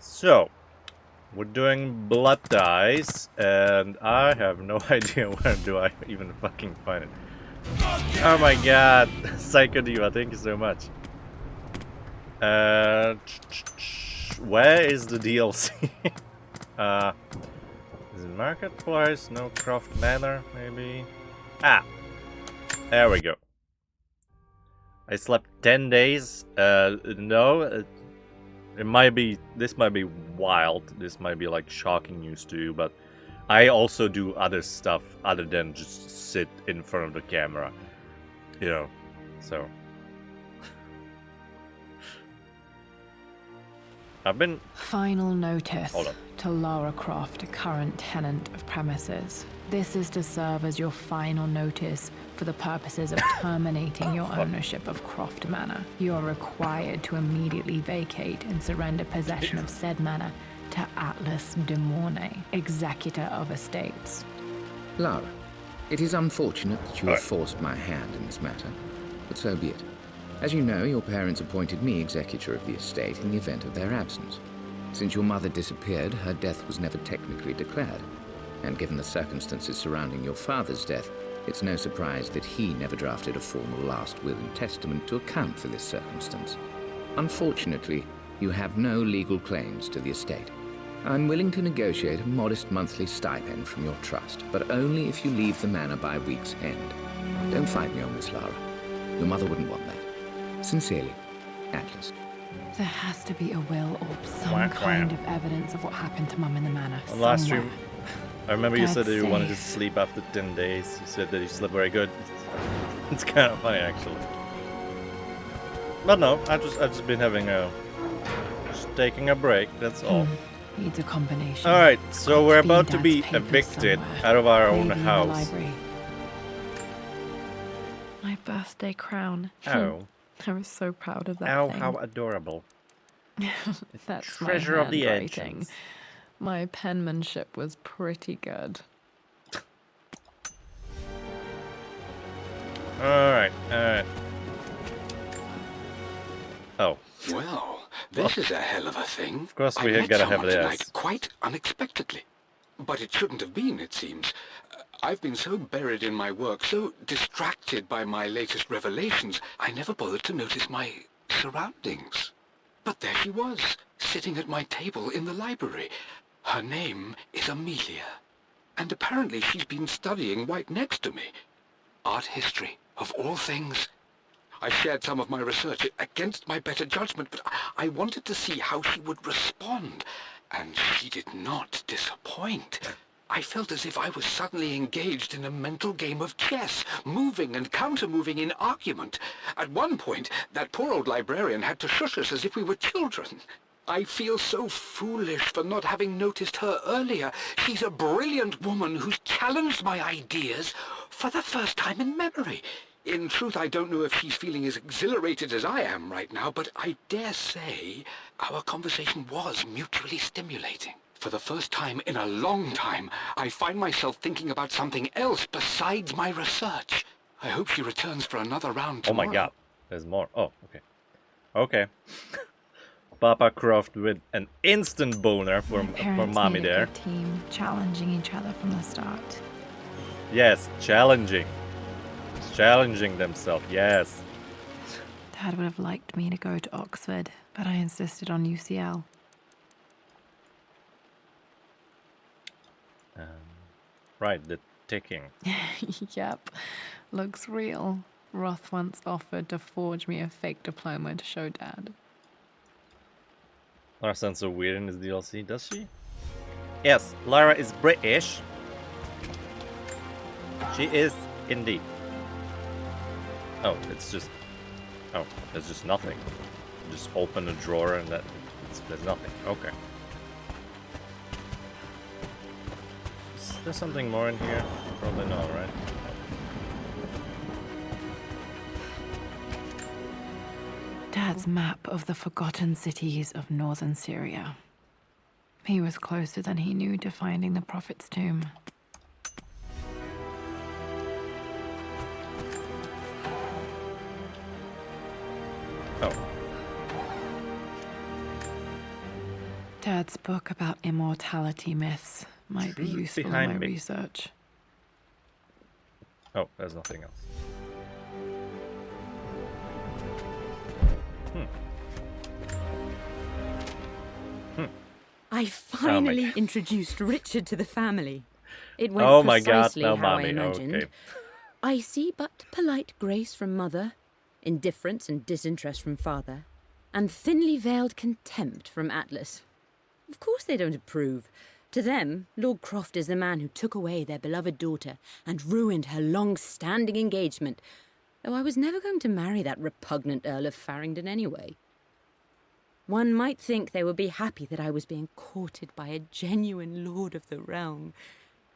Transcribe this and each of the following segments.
So, we're doing blood ties, and I have no idea where do I even fucking find it. Oh my god, Psycho Diva, thank you so much. Where is the DLC? Is it Marketplace? No, Croft Manor, maybe? Ah, there we go. I slept 10 days. No, it might be, this might be wild. This might be like shocking news to you, but I also do other stuff other than just sit in front of the camera. You know, so. I've been... Final notice to Lara Croft, a current tenant of premises. This is to serve as your final notice for the purposes of terminating your ownership of Croft Manor. You are required to immediately vacate and surrender possession of said manor to Atlas de Mornay, executor of estates. Lara, it is unfortunate that you have forced my hand in this matter, but so be it. As you know, your parents appointed me executor of the estate in the event of their absence. Since your mother disappeared, her death was never technically declared. And given the circumstances surrounding your father's death, it's no surprise that he never drafted a formal last will and testament to account for this circumstance. Unfortunately, you have no legal claims to the estate. I'm willing to negotiate a modest monthly stipend from your trust, but only if you leave the manor by week's end. Don't fight me on this, Lara. Your mother wouldn't want that. Sincerely, Atlas. There has to be a will or some kind of evidence of what happened to Mum in the manor. Last stream, I remember you said that you safe. wanted to sleep after 10 days. You said that you slept very good. It's kind of funny, actually. But no, I've just been having just taking a break. That's all. Needs a combination. All right, so we're about to be Dad's papers evicted somewhere. out of our own Maybe in the house. library. My birthday crown. Oh. I was so proud of that Ow, thing. how adorable. That's Treasure my of the handwriting. ancients. My penmanship was pretty good. Alright, alright. Oh. Well, this is a hell of a thing. Of course we I met gotta have someone tonight this. quite unexpectedly. But it shouldn't have been, it seems. I've been so buried in my work, so distracted by my latest revelations, I never bothered to notice my surroundings. But there she was, sitting at my table in the library. Her name is Amelia. And apparently she's been studying right next to me. Art history, of all things. I shared some of my research against my better judgment, but I wanted to see how she would respond. And she did not disappoint. I felt as if I was suddenly engaged in a mental game of chess, moving and counter-moving in argument. At one point, that poor old librarian had to shush us as if we were children. I feel so foolish for not having noticed her earlier. She's a brilliant woman who's challenged my ideas for the first time in memory. In truth, I don't know if she's feeling as exhilarated as I am right now, but I dare say our conversation was mutually stimulating. For the first time in a long time, I find myself thinking about something else besides my research. I hope she returns for another round tomorrow. Oh my god, there's more. Oh, okay. Okay. Papa Croft with an instant boner for mommy made a there. good team, challenging each other from the start. Yes, challenging. Challenging themselves, yes. Dad would have liked me to go to Oxford, but I insisted on UCL. Right, the ticking. Yep, looks real. Roth once offered to forge me a fake diploma to show Dad. Lara sounds so weird in this DLC, does she? Yes, Lara is British. She is indeed. Oh, it's just... Oh, there's just nothing. Just open a drawer and there's nothing. Okay. Is there something more in here? Probably not, right? Dad's map of the forgotten cities of northern Syria. He was closer than he knew to finding the Prophet's tomb. Dad's book about immortality myths might be useful in my research. Oh, there's nothing else. I finally introduced Richard to the family. It went Oh my god, precisely no how mommy. I imagined. Okay. I see but polite grace from mother, indifference and disinterest from father, and thinly veiled contempt from Atlas. Of course they don't approve. To them, Lord Croft is the man who took away their beloved daughter and ruined her long-standing engagement, though I was never going to marry that repugnant Earl of Farringdon anyway. One might think they would be happy that I was being courted by a genuine lord of the realm.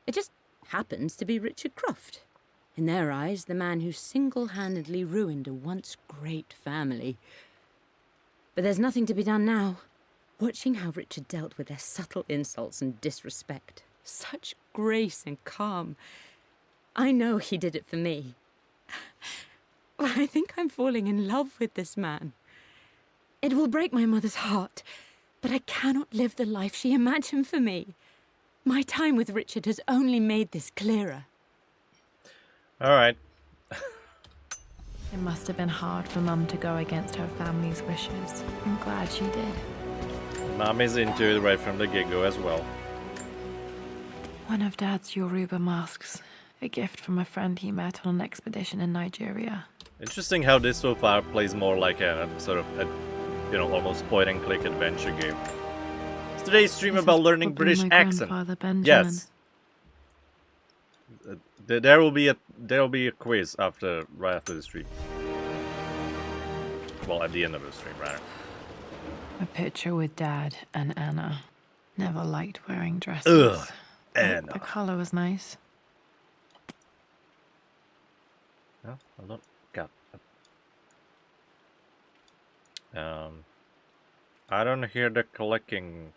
It just happens to be Richard Croft. In their eyes, the man who single-handedly ruined a once great family. But there's nothing to be done now. Watching how Richard dealt with their subtle insults and disrespect. Such grace and calm. I know he did it for me. I think I'm falling in love with this man. It will break my mother's heart, but I cannot live the life she imagined for me. My time with Richard has only made this clearer. Alright. It must have been hard for Mum to go against her family's wishes. I'm glad she did. Mommy's into it right from the get-go as well. One of Dad's Yoruba masks. A gift from a friend he met on an expedition in Nigeria. Interesting how this so far plays more like a sort of a, you know, almost point-and-click adventure game. It's today's stream This about is learning probably British my accent. grandfather Benjamin. Yes. There will be a quiz right after the stream. Well, at the end of the stream, rather. A picture with Dad and Anna. Never liked wearing dresses. Ugh, But Anna. the colour was nice. No, hold on. God. I don't hear the clicking.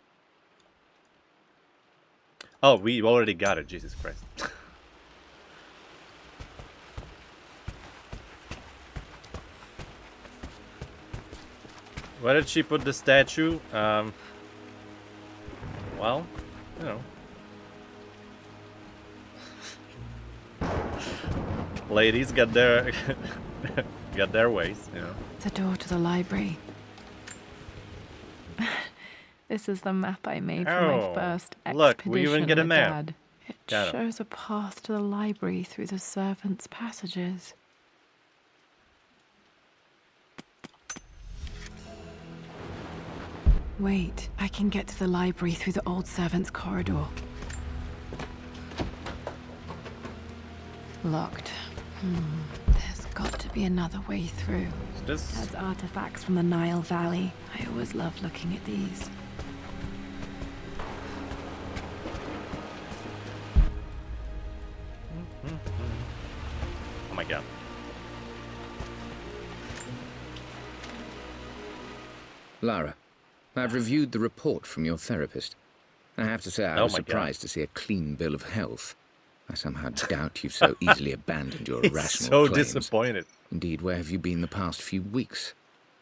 Oh, we already got it. Jesus Christ. Where did she put the statue? Well, you know. Ladies got their got their ways, you know. The door to the library. This is the map I made for my first expedition. Look, we even get a with map. Dad. It Got it. shows a path to the library through the servants' passages. Wait, I can get to the library through the old servants' corridor. Locked. There's got to be another way through. This Dad's artifacts from the Nile Valley. I always love looking at these. oh my god. Lara, I've reviewed the report from your therapist. I have to say I was surprised to see a clean bill of health. I somehow doubt you've so easily abandoned your irrational so claims. disappointed. Indeed, where have you been the past few weeks?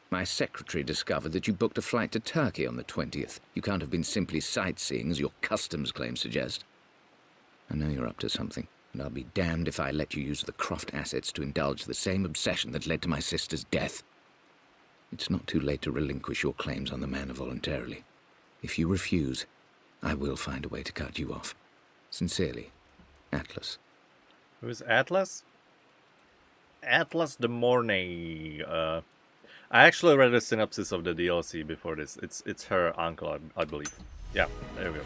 My secretary discovered that you booked a flight to Turkey on the 20th. You can't have been simply sightseeing, as your customs claims suggest. I know you're up to something, and I'll be damned if I let you use the Croft assets to indulge the same obsession that led to my sister's death. It's not too late to relinquish your claims on the manor voluntarily. If you refuse, I will find a way to cut you off. Sincerely, Atlas. Who's Atlas? Atlas the Morning. I actually read a synopsis of the DLC before this. It's her uncle, I believe. Yeah, there we go.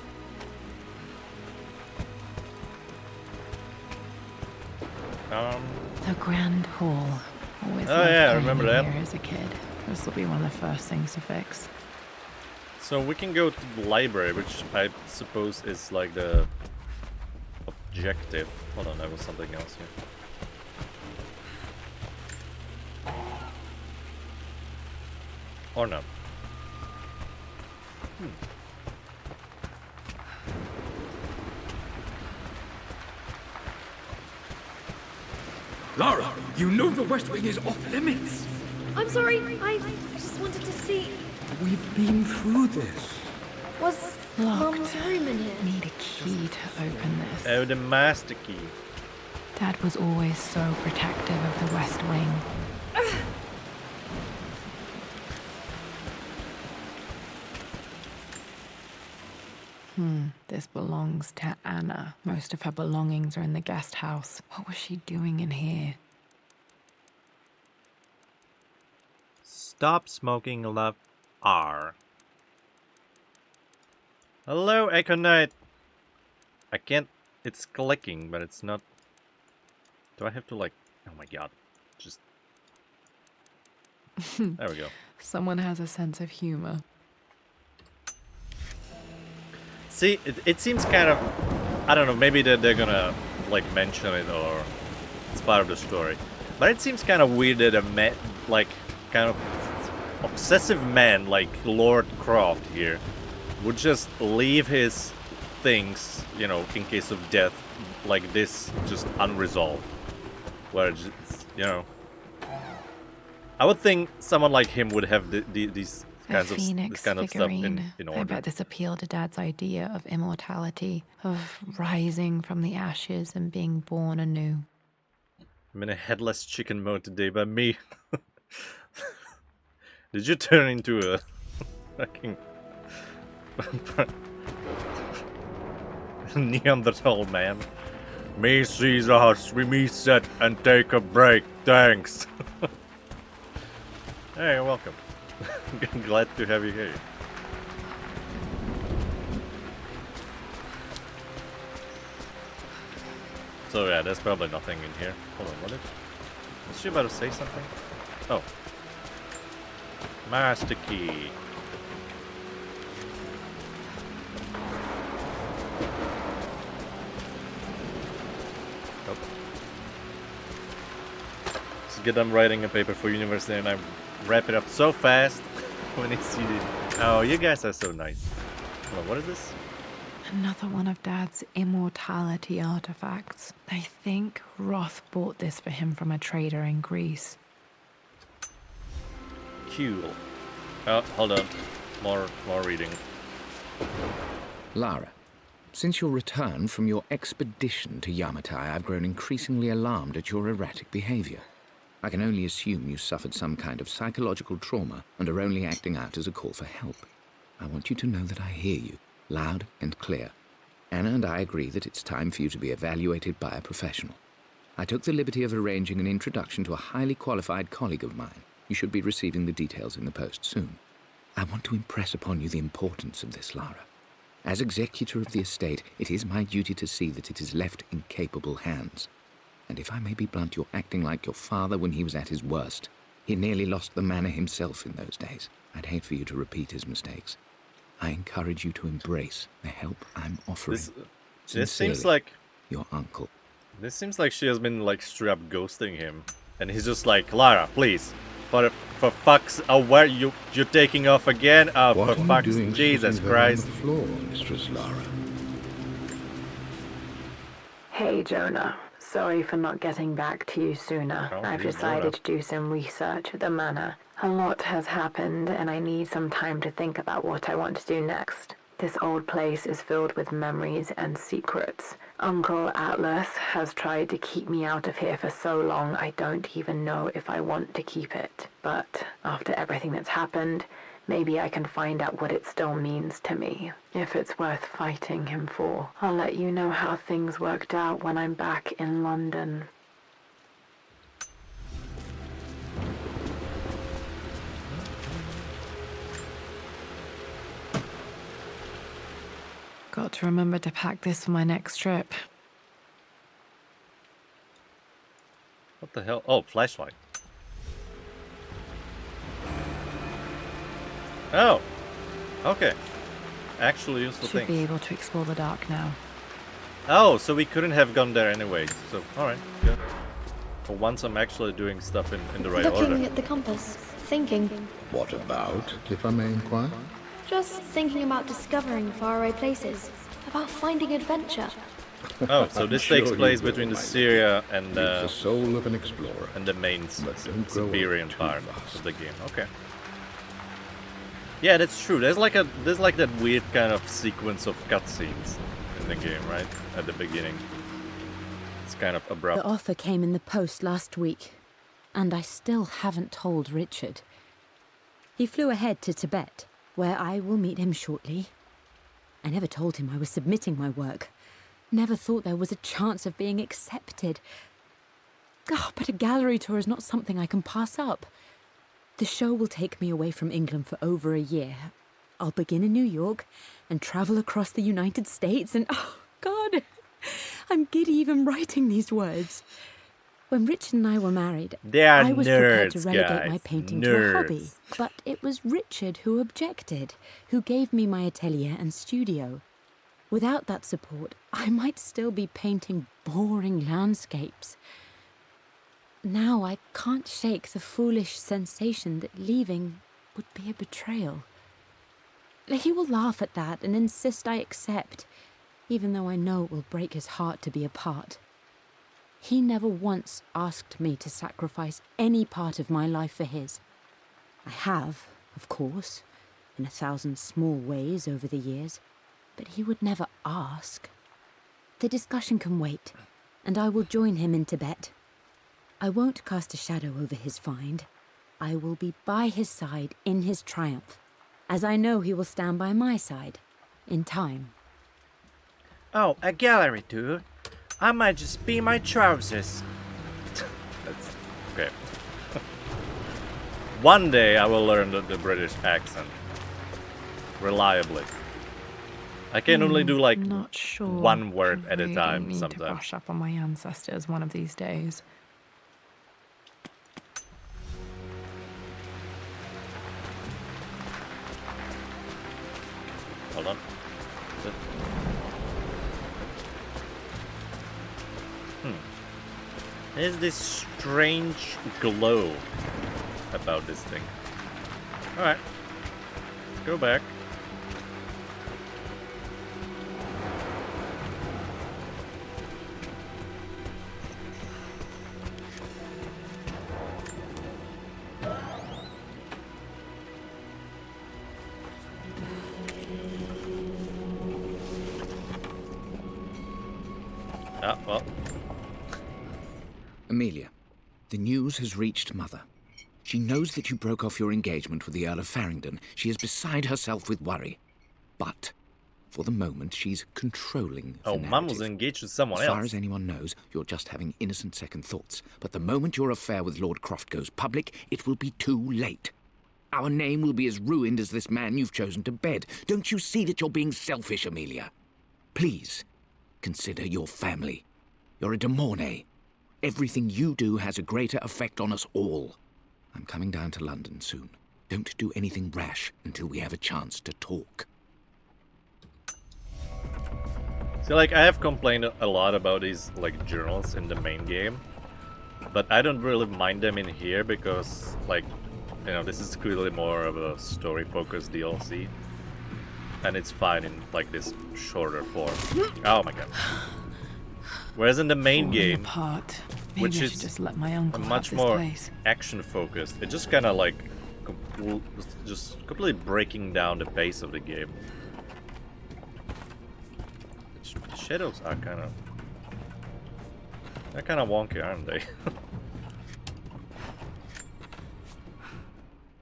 The Grand Hall. Always Oh loved yeah, I going remember in that. here as a kid. This will be one of the first things to fix. So we can go to the library, which I suppose is like the objective. Hold on, there was something else here. Or no. Lara, you know the West Wing is off limits. I'm sorry, I just wanted to see. We've been through this. Was Locked. Mum's room in here? Need a key to open this. Oh, the master key. Dad was always so protective of the West Wing. This belongs to Anna. Most of her belongings are in the guest house. What was she doing in here? Stop smoking, love R. Hello, Echo Knight. I can't. It's clicking, but it's not. Do I have to like? Oh my god! Just. There we go. Someone has a sense of humor. See, it seems kind of. I don't know. Maybe they're gonna like mention it or it's part of the story, but it seems kind of weird that a man, like, kind of obsessive man like Lord Croft here would just leave his things, you know, in case of death, like this, just unresolved. Where, just, you know, I would think someone like him would have these kinds of this kind of stuff in order. I bet this appealed to Dad's idea of immortality, of rising from the ashes and being born anew. I'm in a headless chicken mode today, but me. Did you turn into a fucking Neanderthal man? Me Caesar, me set and take a break, thanks. Hey, welcome. Glad to have you here. So yeah, there's probably nothing in here. Hold on, was she about to say something? Oh. Master key. Nope. Just get done writing a paper for university and I wrap it up so fast when I see it. Oh, you guys are so nice. Hold on, what is this? Another one of Dad's immortality artifacts. I think Roth bought this for him from a trader in Greece. Cool. Oh, hold on. More reading. Lara, since your return from your expedition to Yamatai, I've grown increasingly alarmed at your erratic behavior. I can only assume you suffered some kind of psychological trauma and are only acting out as a call for help. I want you to know that I hear you, loud and clear. Anna and I agree that it's time for you to be evaluated by a professional. I took the liberty of arranging an introduction to a highly qualified colleague of mine. You should be receiving the details in the post soon. I want to impress upon you the importance of this, Lara. As executor of the estate, it is my duty to see that it is left in capable hands. And if I may be blunt, you're acting like your father when he was at his worst. He nearly lost the manor himself in those days. I'd hate for you to repeat his mistakes. I encourage you to embrace the help I'm offering. This seems like your uncle. This seems like she has been like straight up ghosting him, and he's just like, Lara, please, for fuck's, where you're taking off again? For fuck's, Jesus Christ! On the floor, Mistress Lara. Hey, Jonah. Sorry for not getting back to you sooner. Oh, I've decided to do some research at the manor. A lot has happened, and I need some time to think about what I want to do next. This old place is filled with memories and secrets. Uncle Atlas has tried to keep me out of here for so long, I don't even know if I want to keep it. But after everything that's happened, maybe I can find out what it still means to me. If it's worth fighting him for. I'll let you know how things worked out when I'm back in London. Got to remember to pack this for my next trip. What the hell? Oh, flashlight. Oh, okay. Actually useful thing. Should be able to explore the dark now. Oh, so we couldn't have gone there anyway. So, alright, good. For once I'm actually doing stuff in the right order. Looking at the compass, thinking. What about, if I may inquire? Just thinking about discovering faraway places, about finding adventure. Oh, so this sure takes you place will, between the my Syria and With the soul of an explorer. the main But don't grow Siberian up too part fast. of the game. Okay. Yeah, that's true. There's like that weird kind of sequence of cutscenes in the game, right? At the beginning. It's kind of abrupt. The offer came in the post last week, and I still haven't told Richard. He flew ahead to Tibet, where I will meet him shortly. I never told him I was submitting my work. Never thought there was a chance of being accepted. Oh, but a gallery tour is not something I can pass up. The show will take me away from England for over a year. I'll begin in New York and travel across the United States and, oh, God, I'm giddy even writing these words. When Richard and I were married, I was prepared to relegate my painting to a hobby. But it was Richard who objected, who gave me my atelier and studio. Without that support, I might still be painting boring landscapes. Now I can't shake the foolish sensation that leaving would be a betrayal. He will laugh at that and insist I accept, even though I know it will break his heart to be apart. He never once asked me to sacrifice any part of my life for his. I have, of course, in 1,000 small ways over the years, but he would never ask. The discussion can wait, and I will join him in Tibet. I won't cast a shadow over his find. I will be by his side in his triumph, as I know he will stand by my side, in time. Oh, a gallery tour? I might just be my trousers. That's okay. One day I will learn the British accent. Reliably. I can only do like not sure one word I at a really time need sometimes. to brush up on my ancestors one of these days. Hold on. There's this strange glow about this thing. Alright. Let's go back. Ah, well. Amelia, the news has reached Mother. She knows that you broke off your engagement with the Earl of Farringdon. She is beside herself with worry. But, for the moment, she's controlling the narrative. Mum was engaged with someone else. As far as anyone knows, you're just having innocent second thoughts. But the moment your affair with Lord Croft goes public, it will be too late. Our name will be as ruined as this man you've chosen to bed. Don't you see that you're being selfish, Amelia? Please, consider your family. You're a de Mornay. Everything you do has a greater effect on us all. I'm coming down to London soon. Don't do anything rash until we have a chance to talk. See, like, I have complained a lot about these, like, journals in the main game. But I don't really mind them in here because, like, you know, this is clearly more of a story-focused DLC. And it's fine in, like, this shorter form. Oh my god. Whereas in the main game, which is just let my uncle much more action-focused, it just kind of like just completely breaking down the pace of the game. The shadows are kind of wonky, aren't they?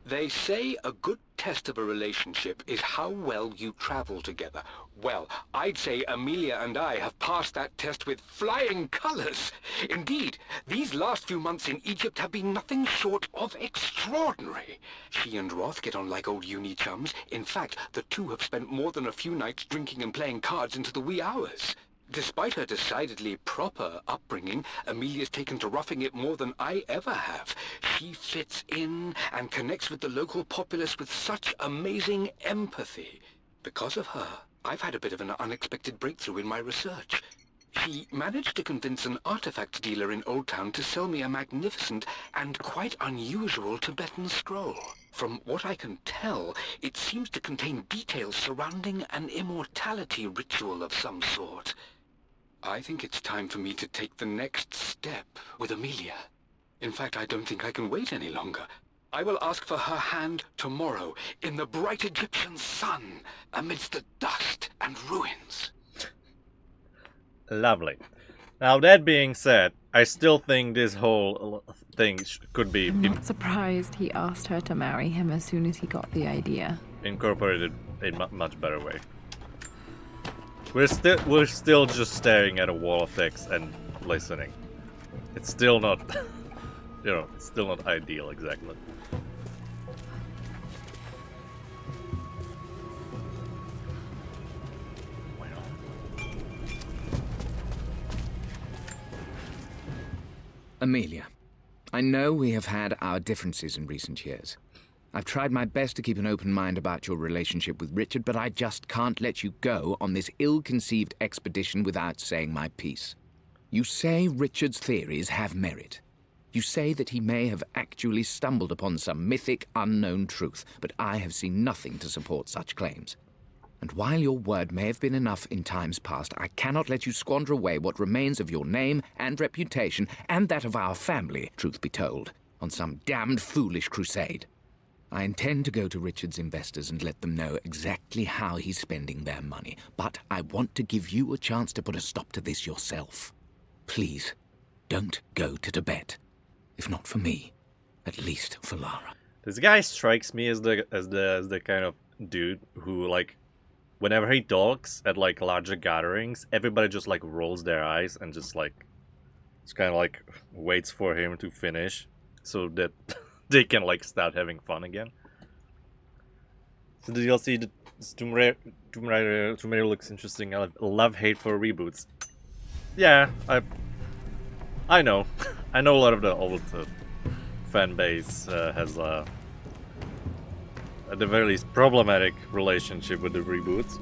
They say a good test of a relationship is how well you travel together. Well, I'd say Amelia and I have passed that test with flying colors. Indeed, these last few months in Egypt have been nothing short of extraordinary. She and Roth get on like old uni chums. In fact, the two have spent more than a few nights drinking and playing cards into the wee hours. Despite her decidedly proper upbringing, Amelia's taken to roughing it more than I ever have. She fits in and connects with the local populace with such amazing empathy. Because of her, I've had a bit of an unexpected breakthrough in my research. She managed to convince an artifact dealer in Old Town to sell me a magnificent and quite unusual Tibetan scroll. From what I can tell, it seems to contain details surrounding an immortality ritual of some sort. I think it's time for me to take the next step with Amelia. In fact, I don't think I can wait any longer. I will ask for her hand tomorrow, in the bright Egyptian sun, amidst the dust and ruins. Lovely. Now, that being said, I still think this whole thing could be I'm not surprised he asked her to marry him as soon as he got the idea. incorporated in a much better way. We're still just staring at a wall of text and listening. It's still not, you know, it's still not ideal exactly. Amelia, I know we have had our differences in recent years. I've tried my best to keep an open mind about your relationship with Richard, but I just can't let you go on this ill-conceived expedition without saying my piece. You say Richard's theories have merit. You say that he may have actually stumbled upon some mythic, unknown truth, but I have seen nothing to support such claims. And while your word may have been enough in times past, I cannot let you squander away what remains of your name and reputation, and that of our family, truth be told, on some damned foolish crusade. I intend to go to Richard's investors and let them know exactly how he's spending their money, but I want to give you a chance to put a stop to this yourself. Please, don't go to Tibet. If not for me, at least for Lara. This guy strikes me as the kind of dude who, like, whenever he talks at like larger gatherings, everybody just like rolls their eyes and just like it's kind of like waits for him to finish so that they can like start having fun again. So the DLC, the Tomb Raider looks interesting. I love hate for reboots. Yeah, I know. I know a lot of the old fan base has at the very least problematic relationship with the reboots.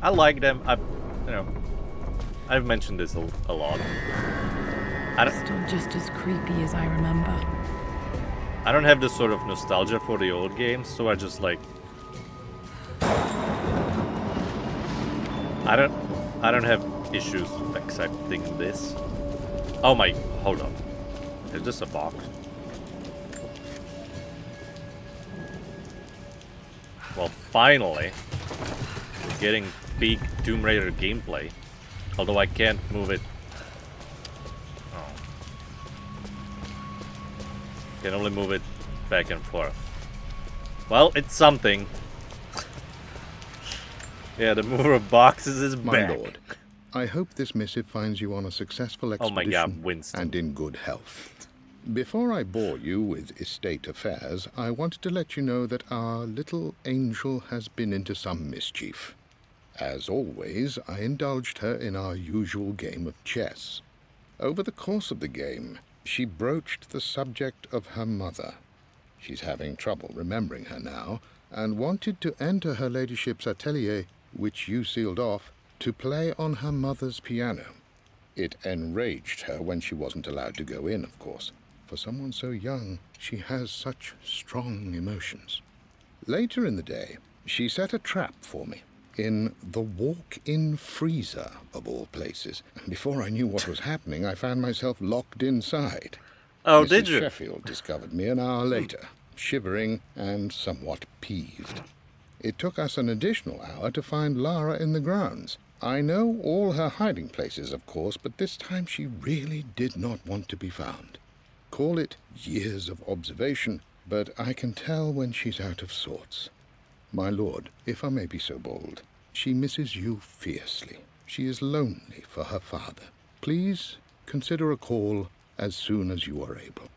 I like them. I've mentioned this a lot. Still just as creepy as I remember. I don't have this sort of nostalgia for the old games, so I just like I don't have issues accepting this. Oh my, hold on. Is this a box? Well, finally, we're getting peak Tomb Raider gameplay. Although I can't move it. Oh. Can only move it back and forth. Well, it's something. Yeah, the mover of boxes is back. My lord, I hope this missive finds you on a successful expedition oh my God, Winston. and in good health. Before I bore you with estate affairs, I wanted to let you know that our little angel has been into some mischief. As always, I indulged her in our usual game of chess. Over the course of the game, she broached the subject of her mother. She's having trouble remembering her now, and wanted to enter her ladyship's atelier, which you sealed off, to play on her mother's piano. It enraged her when she wasn't allowed to go in, of course. For someone so young, she has such strong emotions. Later in the day, she set a trap for me in the walk-in freezer, of all places. And before I knew what was happening, I found myself locked inside. Oh, Mrs. did you? Sheffield discovered me an hour later, shivering and somewhat peeved. It took us an additional hour to find Lara in the grounds. I know all her hiding places, of course, but this time she really did not want to be found. Call it years of observation, but I can tell when she's out of sorts. My lord, if I may be so bold, she misses you fiercely. She is lonely for her father. Please consider a call as soon as you are able.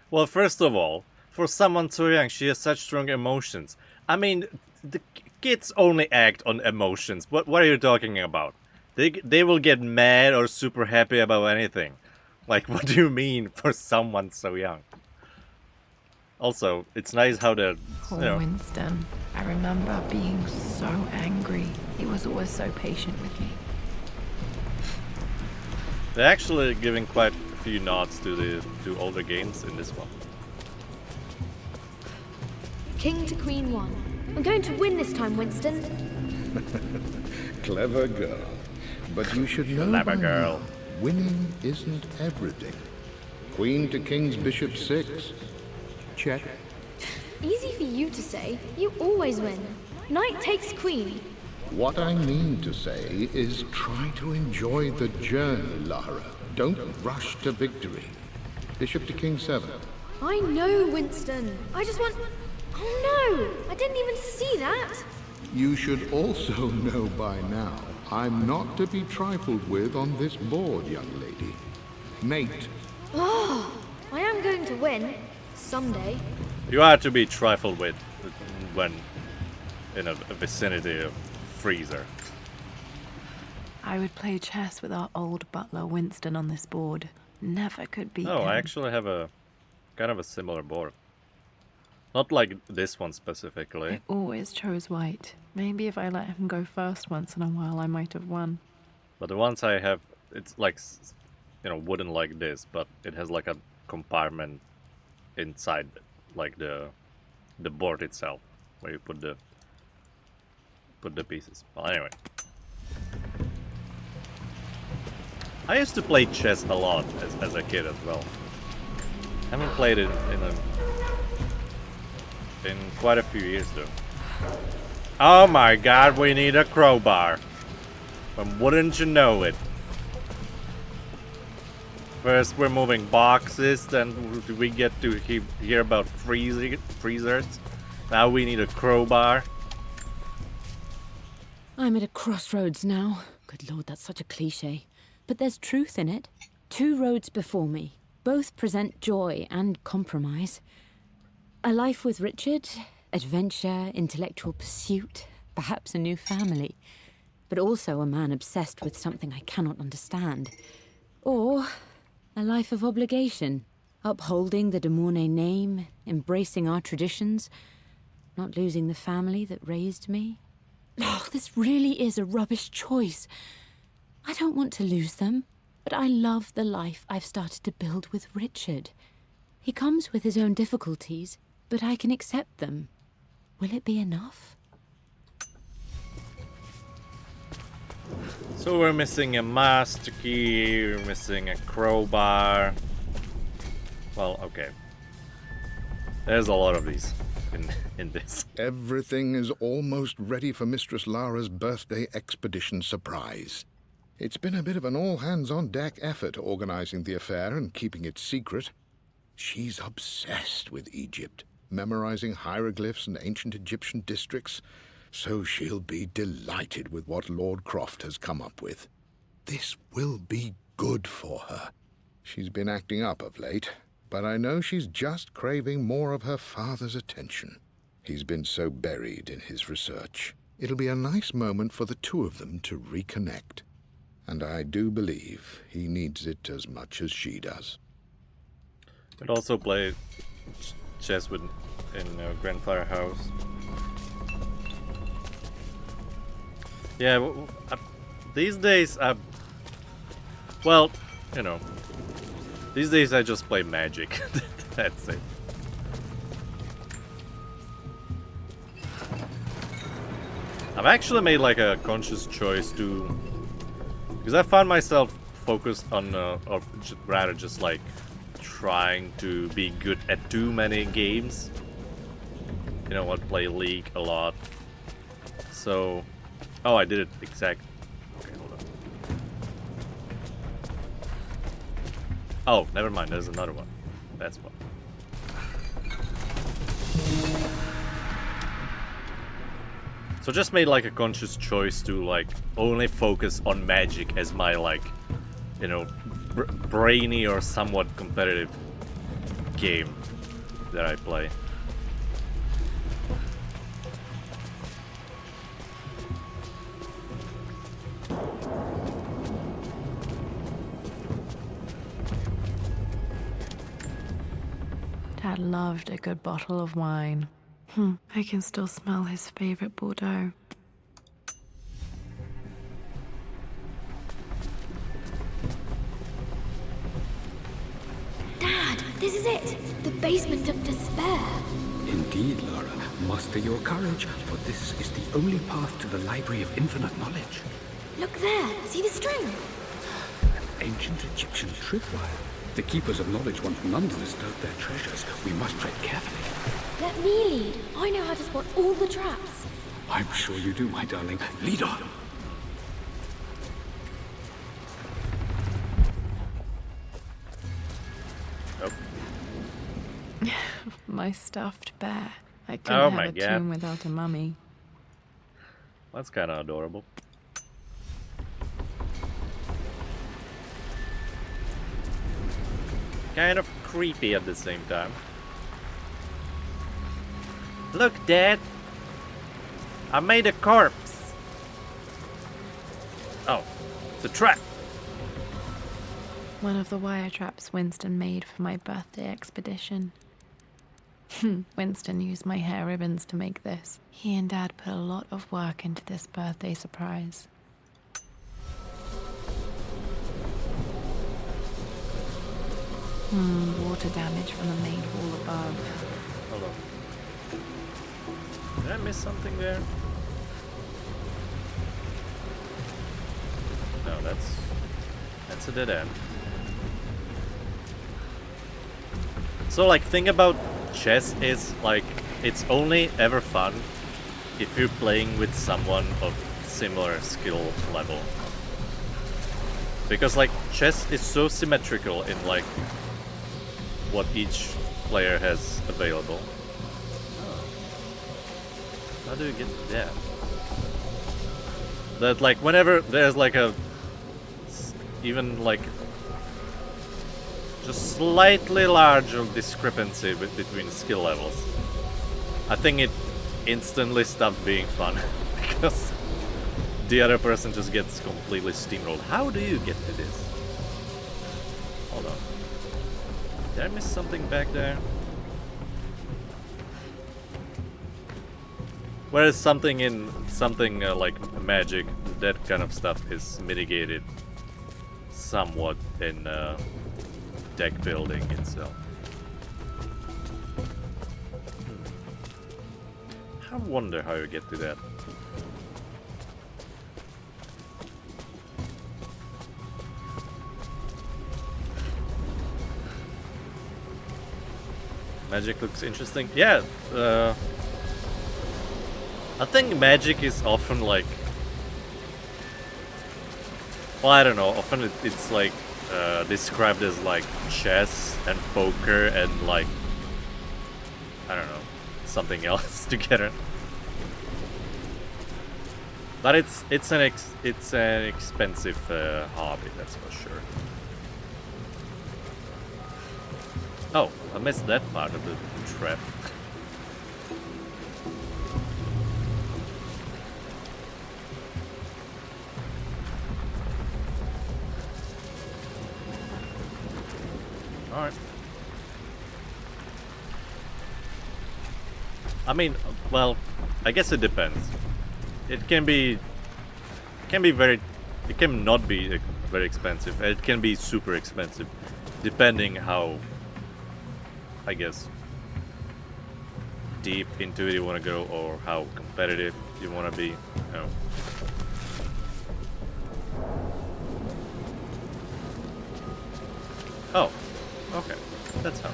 Well, first of all, for someone so young, she has such strong emotions. I mean, the kids only act on emotions. What are you talking about? They will get mad or super happy about anything. Like, what do you mean for someone so young? Also, it's nice how the Poor Winston. I remember being so angry. He was always so patient with me. they're actually giving quite a few nods to older games in this one. King to Queen 1. I'm going to win this time, Winston. Clever girl. But you should know Clever by girl. now, winning isn't everything. Queen to King's Bishop 6. check? Easy for you to say. You always win. Knight takes queen. What I mean to say is try to enjoy the journey, Lara. Don't rush to victory. Bishop to king 7. I know, Winston. I just want... Oh no! I didn't even see that! You should also know by now, I'm not to be trifled with on this board, young lady. Mate. Oh, I am going to win. Someday. You are to be trifled with when in a vicinity of freezer. I would play chess with our old butler Winston on this board. Never could beat him. I actually have a kind of a similar board. Not like this one specifically. I always chose white. Maybe if I let him go first once in a while, I might have won. But the ones I have, it's like, wooden like this, but it has like a compartment inside, like the board itself, where you put the pieces. Well, anyway. I used to play chess a lot as a kid as well. I haven't played it in quite a few years though. Oh my god, we need a crowbar. But wouldn't you know it? First we're moving boxes, then we get to hear about freezers. Now we need a crowbar. I'm at a crossroads now. Good lord, that's such a cliche. But there's truth in it. 2 roads before me. Both present joy and compromise. A life with Richard, adventure, intellectual pursuit, perhaps a new family. But also a man obsessed with something I cannot understand. Or a life of obligation, upholding the de Mornay name, embracing our traditions, not losing the family that raised me. Oh, this really is a rubbish choice. I don't want to lose them, but I love the life I've started to build with Richard. He comes with his own difficulties, but I can accept them. Will it be enough? So we're missing a master key, we're missing a crowbar. Well, okay. There's a lot of these in this. Everything is almost ready for Mistress Lara's birthday expedition surprise. It's been a bit of an all-hands-on-deck effort organizing the affair and keeping it secret. She's obsessed with Egypt, memorizing hieroglyphs and ancient Egyptian districts, so she'll be delighted with what Lord Croft has come up with. This will be good for her. She's been acting up of late, but I know she's just craving more of her father's attention. He's been so buried in his research. It'll be a nice moment for the 2 of them to reconnect. And I do believe he needs it as much as she does. Could also play chess in Grandfather House. Yeah, these days, well, these days I just play Magic. That's it. I've actually made like a conscious choice to, because I found myself focused on, or rather just like trying to be good at too many games. You know what, play League a lot. So, oh, I did it exact. Okay, hold on. Oh, never mind, there's another one. That's one. So just made like a conscious choice to like only focus on Magic as my like, brainy or somewhat competitive game that I play. Dad loved a good bottle of wine. I can still smell his favorite Bordeaux. Dad, this is it! The basement of despair! Indeed, Lara. Muster your courage, for this is the only path to the Library of Infinite Knowledge. Look there! See the string? An ancient Egyptian tripwire. The Keepers of Knowledge want none to disturb their treasures. We must tread carefully. Let me lead. I know how to spot all the traps. I'm sure you do, my darling. Lead on. My stuffed bear. I couldn't have a tomb without a mummy. That's kind of adorable. Kind of creepy at the same time. Look, Dad! I made a corpse! Oh, it's a trap! One of the wire traps Winston made for my birthday expedition. Winston used my hair ribbons to make this. He and Dad put a lot of work into this birthday surprise. Water damage from the main hall above. Hold on. Did I miss something there? No, that's a dead end. So like, thing about chess is like, it's only ever fun if you're playing with someone of similar skill level. Because like, chess is so symmetrical in like what each player has available. Oh. How do you get that? That like, whenever there's like a even like just slightly larger discrepancy between skill levels, I think it instantly stops being fun because the other person just gets completely steamrolled. How do you get to this? Hold on. Did I miss something back there? Whereas something like magic, that kind of stuff is mitigated somewhat in deck building itself. I wonder how you get to that. Magic looks interesting. Yeah, I think magic is often like, well, I don't know, often it's like described as like chess and poker and like, I don't know, something else together. But it's an expensive hobby, that's for sure. Oh, I missed that part of the trap. Alright. I mean, well, I guess it depends. It can not be very expensive. It can be super expensive, depending how, I guess, deep into it you want to go or how competitive you want to be. No. Oh, okay. That's how.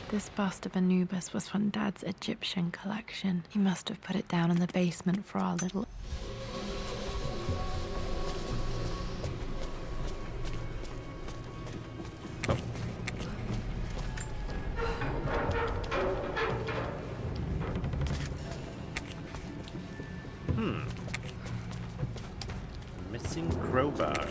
This bust of Anubis was from Dad's Egyptian collection. He must have put it down in the basement for our little... Missing crowbar.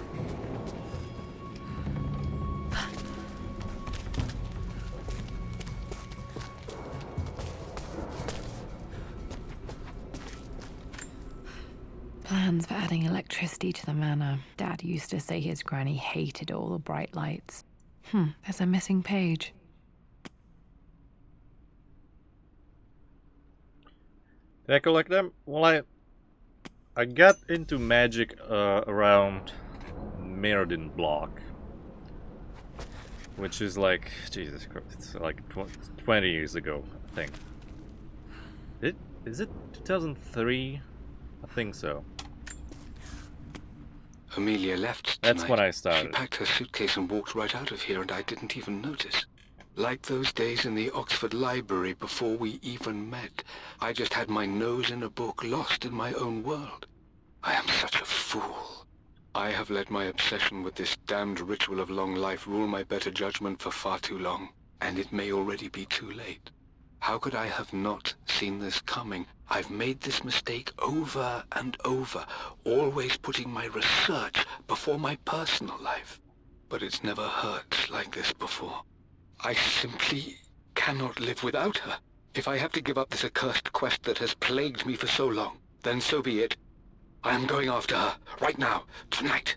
Plans for adding electricity to the manor. Dad used to say his granny hated all the bright lights. There's a missing page. Did I collect them? Well, I got into magic around Mirrodin block, which is like, Jesus Christ, it's like 20 years ago, I think. Is it 2003? I think so. Amelia left tonight. That's when I She started. packed her suitcase and walked right out of here, and I didn't even notice. Like those days in the Oxford Library before we even met. I just had my nose in a book, lost in my own world. I am such a fool. I have let my obsession with this damned ritual of long life rule my better judgment for far too long, and it may already be too late. How could I have not seen this coming? I've made this mistake over and over, always putting my research before my personal life. But it's never hurt like this before. I simply cannot live without her. If I have to give up this accursed quest that has plagued me for so long, then so be it. I am going after her, right now, tonight.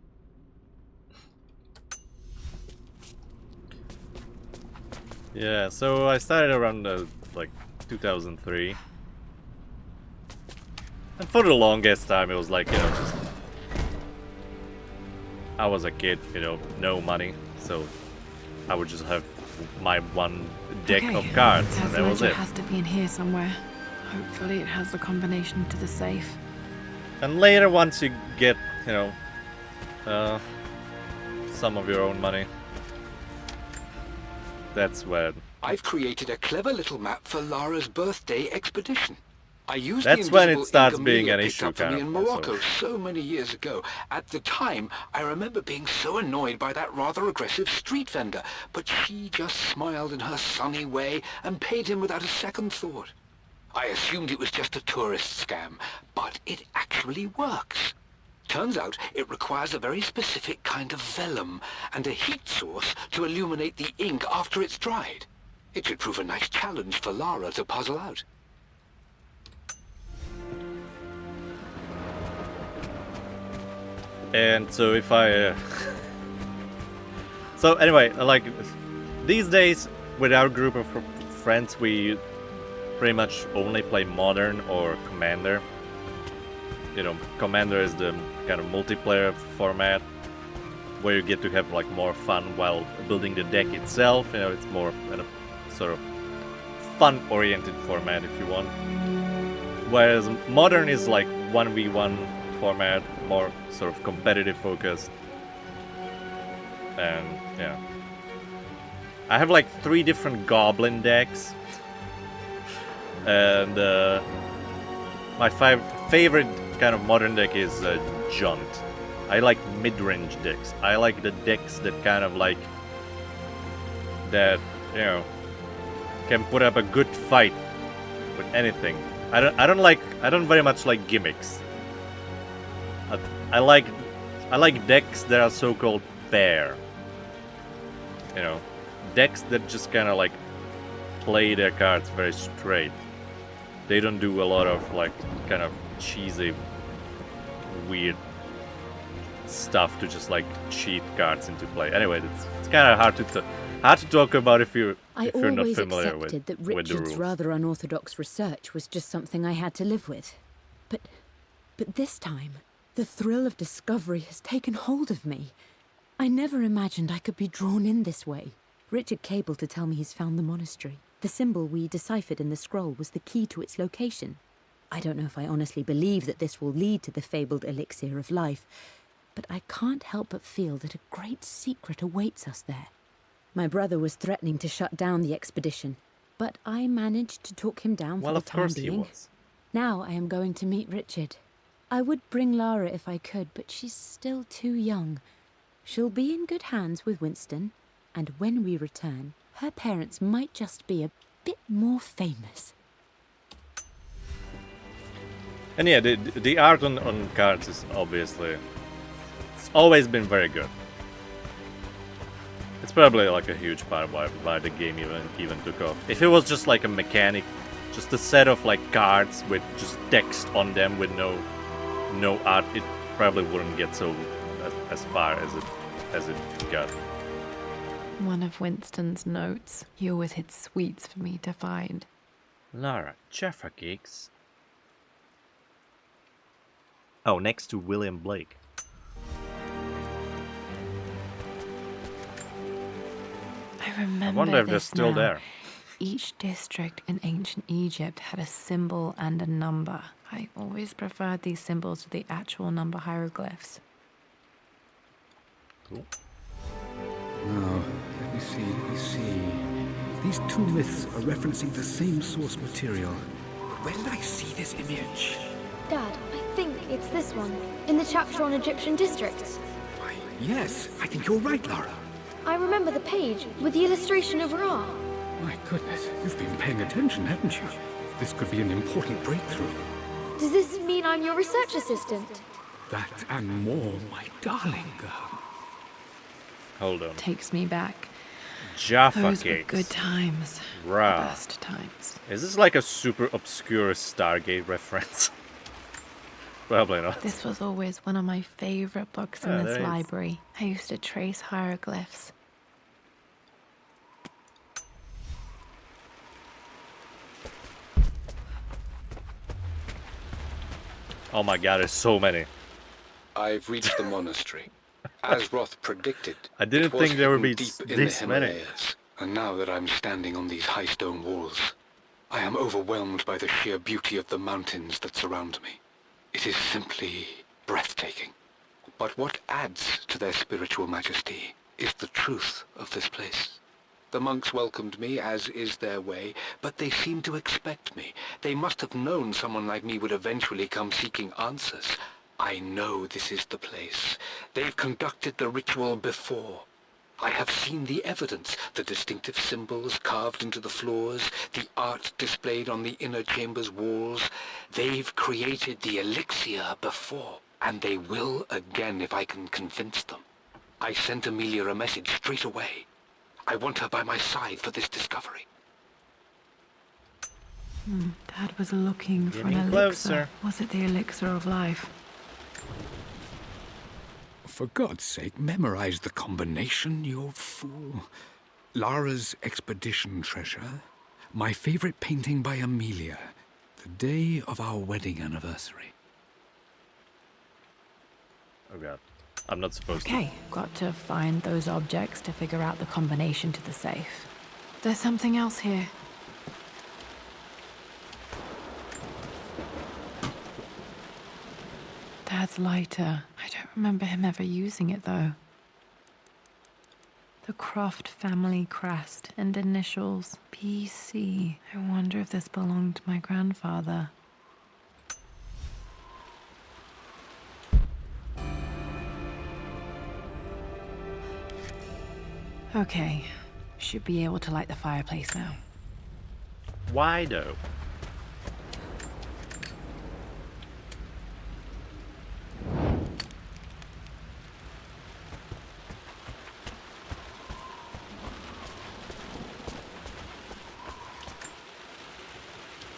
Yeah, so I started around like 2003. And for the longest time it was like, you know, just... I was a kid, you know, no money, so I would just have my one deck of cards, and that was it. It has to be in here somewhere. Hopefully it has the combination to the safe. And later, once you get, you know, some of your own money, that's when... I've created a clever little map for Lara's birthday expedition. I used That's the when it invisible starts ink being Amelia an picked issue, up for kind me of, in Morocco so many years ago. At the time, I remember being so annoyed by that rather aggressive street vendor, but she just smiled in her sunny way and paid him without a second thought. I assumed it was just a tourist scam, but it actually works. Turns out it requires a very specific kind of vellum and a heat source to illuminate the ink after it's dried. It should prove a nice challenge for Lara to puzzle out. And so if I... So anyway, like, these days, with our group of friends, we pretty much only play Modern or Commander. You know, Commander is the kind of multiplayer format, where you get to have like more fun while building the deck itself. You know, it's more kind of sort of fun-oriented format, if you want. Whereas Modern is like 1v1 format, more sort of competitive focused. And yeah, I have like 3 different goblin decks, and my favorite kind of modern deck is Jaunt. I like mid-range decks. I like the decks that kind of like that, you know, can put up a good fight with anything. I don't very much like gimmicks. I like decks that are so-called fair. You know, decks that just kind of like play their cards very straight. They don't do a lot of like kind of cheesy, weird stuff to just like cheat cards into play. Anyway, it's kind of hard to talk about if you're not familiar with the rules. I always accepted that Richard's rather unorthodox research was just something I had to live with, but this time, the thrill of discovery has taken hold of me. I never imagined I could be drawn in this way. Richard cabled to tell me he's found the monastery. The symbol we deciphered in the scroll was the key to its location. I don't know if I honestly believe that this will lead to the fabled elixir of life, but I can't help but feel that a great secret awaits us there. My brother was threatening to shut down the expedition, but I managed to talk him down for the time being. Well, of course he was. Now I am going to meet Richard. I would bring Lara if I could, but she's still too young. She'll be in good hands with Winston, and when we return, her parents might just be a bit more famous. And yeah, the art on cards is obviously... It's always been very good. It's probably like a huge part of why the game even took off. If it was just like a mechanic, just a set of like cards with just text on them with no art, it probably wouldn't get so as far as it got. One of Winston's notes. He always hid sweets for me to find. Lara, Jaffa Cakes. Oh, next to William Blake. I remember. I wonder if they're still there. Each district in ancient Egypt had a symbol and a number. I always preferred these symbols to the actual number hieroglyphs. Cool. Now, let me see. These two myths are referencing the same source material. But where did I see this image? Dad, I think it's this one. In the chapter on Egyptian districts. Why, yes, I think you're right, Lara. I remember the page with the illustration of Ra. My goodness, you've been paying attention, haven't you? This could be an important breakthrough. Does this mean I'm your research assistant? That and more, my darling girl. Hold on. Takes me back. Jaffa Those cakes. were good times. Ra. The best times. Is this like a super obscure Stargate reference? Probably not. This was always one of my favorite books in Oh, this there is. library. I used to trace hieroglyphs. Oh my god, there's so many. I've reached the monastery. As Roth predicted, I didn't it was think there would be hidden deep in this the many. Himalayas. And now that I'm standing on these high stone walls, I am overwhelmed by the sheer beauty of the mountains that surround me. It is simply breathtaking. But what adds to their spiritual majesty is the truth of this place. The monks welcomed me, as is their way, but they seemed to expect me. They must have known someone like me would eventually come seeking answers. I know this is the place. They've conducted the ritual before. I have seen the evidence, the distinctive symbols carved into the floors, the art displayed on the inner chamber's walls. They've created the elixir before, and they will again if I can convince them. I sent Amelia a message straight away. I want her by my side for this discovery. Dad was looking for an Getting elixir. closer. Was it the elixir of life? For God's sake, memorize the combination, you fool. Lara's expedition treasure, my favorite painting by Amelia, the day of our wedding anniversary. Oh god. I'm not supposed to. Okay, got to find those objects to figure out the combination to the safe. There's something else here. Dad's lighter. I don't remember him ever using it, though. The Croft family crest and initials PC. I wonder if this belonged to my grandfather. Okay, should be able to light the fireplace now. Why though?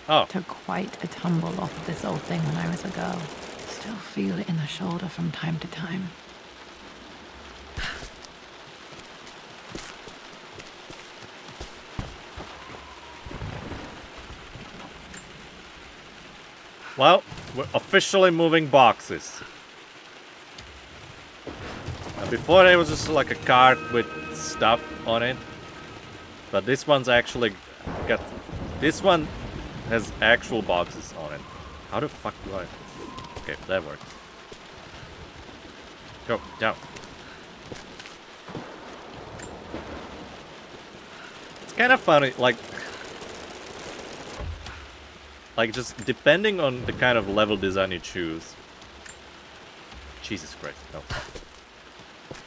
Oh, Took quite a tumble off of this old thing when I was a girl. Still feel it in the shoulder from time to time. well, we're officially moving boxes. Before there was just like a cart with stuff on it, but this one's actually got. This one has actual boxes on it. How the fuck do I? Okay, that works. Go down. It's kind of funny, like just depending on the kind of level design you choose. Jesus Christ, no.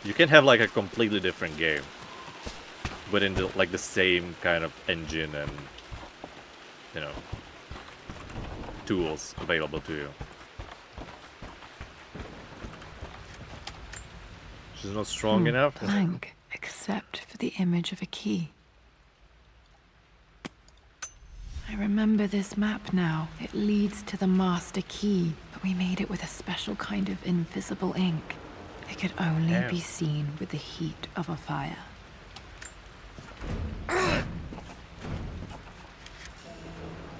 You can have like a completely different game within the like the same kind of engine and you know tools available to you. She's not strong enough. Blank, except for the image of a key. I remember this map now. It leads to the master key, but we made it with a special kind of invisible ink. It could only Damn. be seen with the heat of a fire.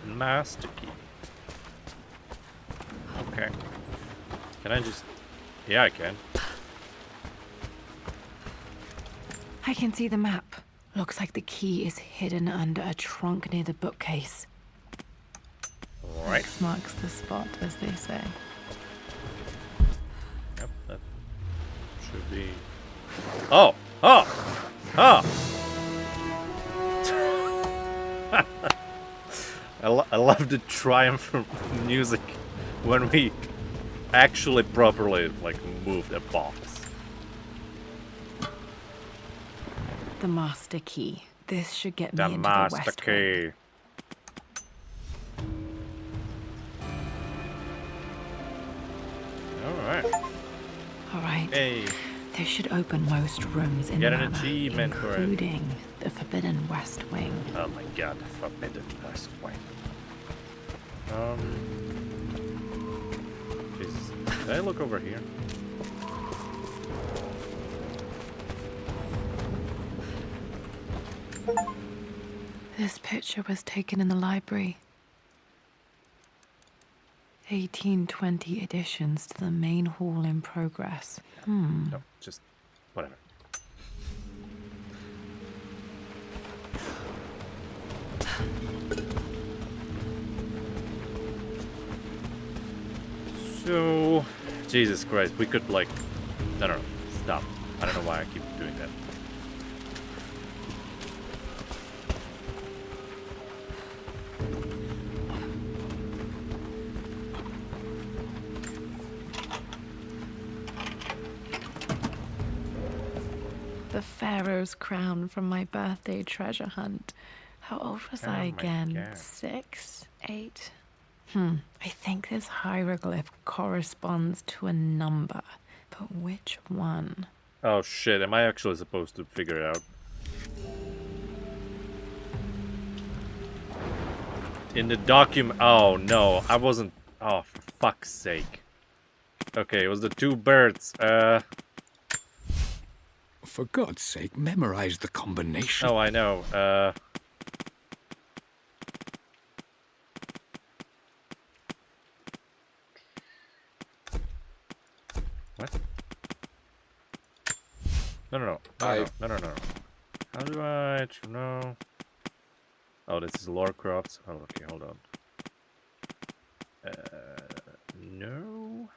Master key. Okay. Can I just... Yeah, I can. I can see the map. Looks like the key is hidden under a trunk near the bookcase. Alright. X marks the spot, as they say. Yep, that should be Oh! Oh! Oh! I love the triumphant music when we actually properly, like, move the box. The master key. This should get me The into the master west key. wing. Alright. Alright. Hey. This should open most rooms in Get the an manor, achievement for it. including the forbidden west wing. Oh my god, forbidden west wing. Jesus. Did I look over here? This picture was taken in the library. 1820 additions to the main hall in progress. No, just whatever. So, Jesus Christ, we could like, no, stop. I don't know why I keep doing that. The Pharaoh's crown from my birthday treasure hunt. How old was I again? God. 6, 8? I think this hieroglyph corresponds to a number. But which one? Oh shit, am I actually supposed to figure it out? In the document... Oh no, I wasn't... Oh, for fuck's sake. Okay, it was the two birds. For God's sake, memorize the combination. Oh, I know. What? No. No. How do I know? Oh, this is Lara Croft. Oh, okay, hold on. No.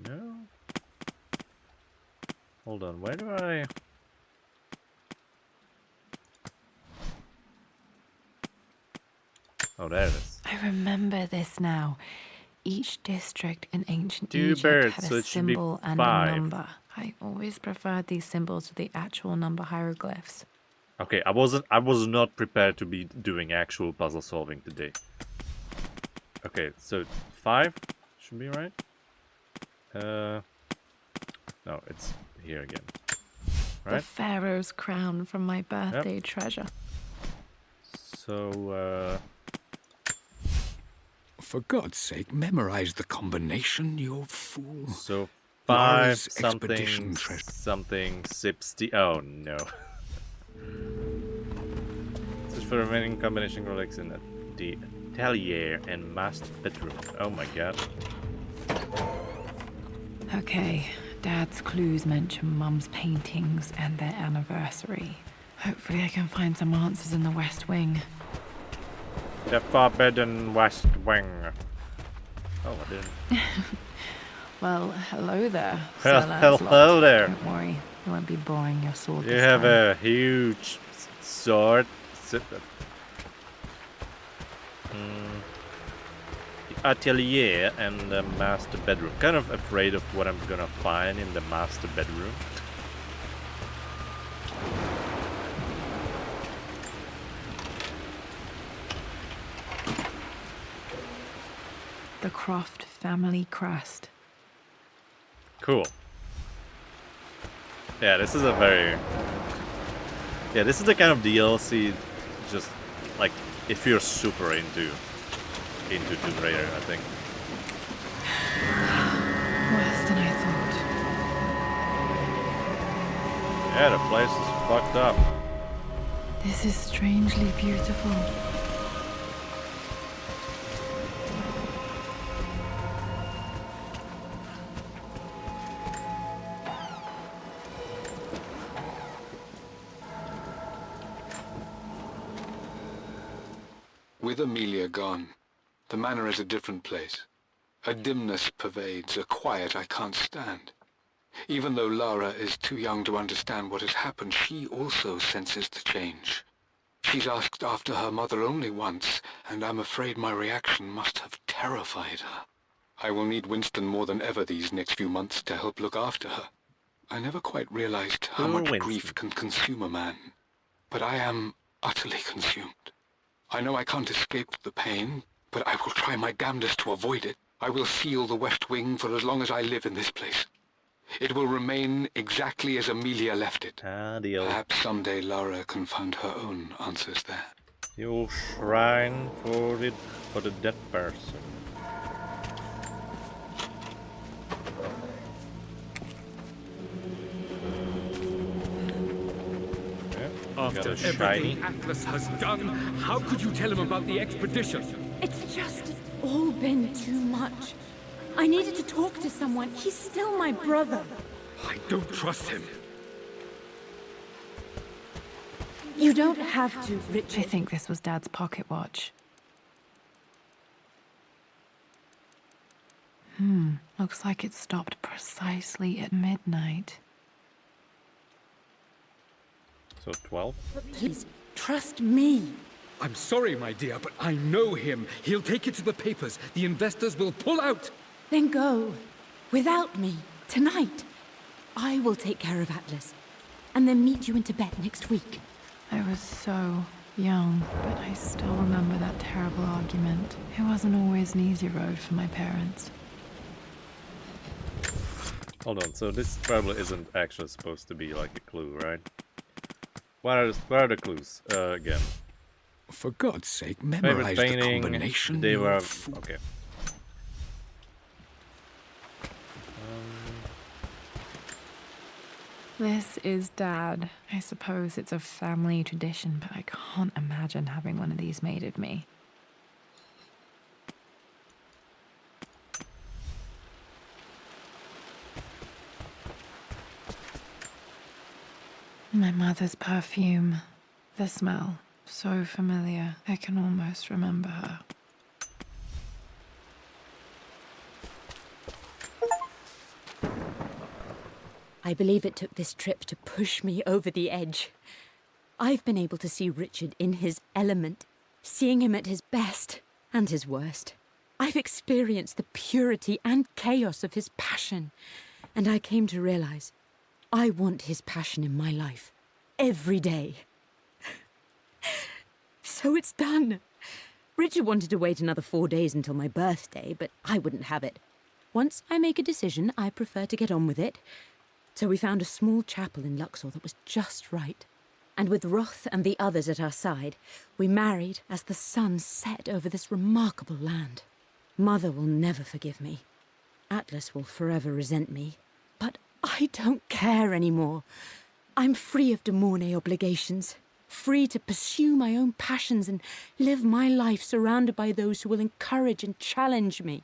No. Hold on, where do I... Oh, there it is. I remember this now. Each district in ancient Two Egypt birds, had so a it should be symbol and 5. a number. I always preferred these symbols to the actual number hieroglyphs. Okay, I was not prepared to be doing actual puzzle solving today. Okay, so 5 should be right. No, it's here again. Right? The Pharaoh's crown from my birthday treasure. So, For God's sake, memorize the combination, you fool. so 5 Lara's something expedition treasure. something 60. Oh no. Search for remaining combination relics in the atelier and master bedroom. Oh my god. Okay, Dad's clues mention Mum's paintings and their anniversary. Hopefully I can find some answers in the West Wing. The forbidden west wing. Oh, I didn't. Well, hello there, Well, Sir Lancelot. hello there. Don't worry, I won't be boring your sword You this have time. a huge sword. The atelier and the master bedroom. Kind of afraid of what I'm gonna find in the master bedroom. The Croft family crest. Cool. Yeah, this is a very... Yeah, this is the kind of DLC, just, like, if you're super into Tomb Raider, I think. Worse than I thought. Yeah, the place is fucked up. This is strangely beautiful. With Amelia gone, the manor is a different place. A dimness pervades, a quiet I can't stand. Even though Lara is too young to understand what has happened, she also senses the change. She's asked after her mother only once, and I'm afraid my reaction must have terrified her. I will need Winston more than ever these next few months to help look after her. I never quite realized how much grief can consume a man, but I am utterly consumed. I know I can't escape the pain, but I will try my damnedest to avoid it. I will seal the West Wing for as long as I live in this place. It will remain exactly as Amelia left it. Perhaps someday Lara can find her own answers there. Your shrine for the dead person. After everything Atlas has done, how could you tell him about the expedition? It's just all been too much. I needed to talk to someone. He's still my brother. I don't trust him. You don't have to, Richard. I think this was Dad's pocket watch. Looks like it stopped precisely at midnight. So 12? Please, trust me. I'm sorry, my dear, but I know him. He'll take it to the papers. The investors will pull out. Then go. Without me. Tonight. I will take care of Atlas. And then meet you in Tibet next week. I was so young, but I still remember that terrible argument. It wasn't always an easy road for my parents. Hold on, so this probably isn't actually supposed to be like a clue, right? What are the clues again? For God's sake, Favorite memorize the painting, combination. they were... okay. This is Dad. I suppose it's a family tradition, but I can't imagine having one of these made of me. My mother's perfume. The smell. So familiar. I can almost remember her. I believe it took this trip to push me over the edge. I've been able to see Richard in his element, seeing him at his best and his worst. I've experienced the purity and chaos of his passion, and I came to realize I want his passion in my life every day. So it's done. Richard wanted to wait another 4 days until my birthday, but I wouldn't have it. Once I make a decision, I prefer to get on with it. So we found a small chapel in Luxor that was just right. And with Roth and the others at our side, we married as the sun set over this remarkable land. Mother will never forgive me. Atlas will forever resent me. But I don't care anymore. I'm free of de Mornay obligations. Free to pursue my own passions and live my life surrounded by those who will encourage and challenge me.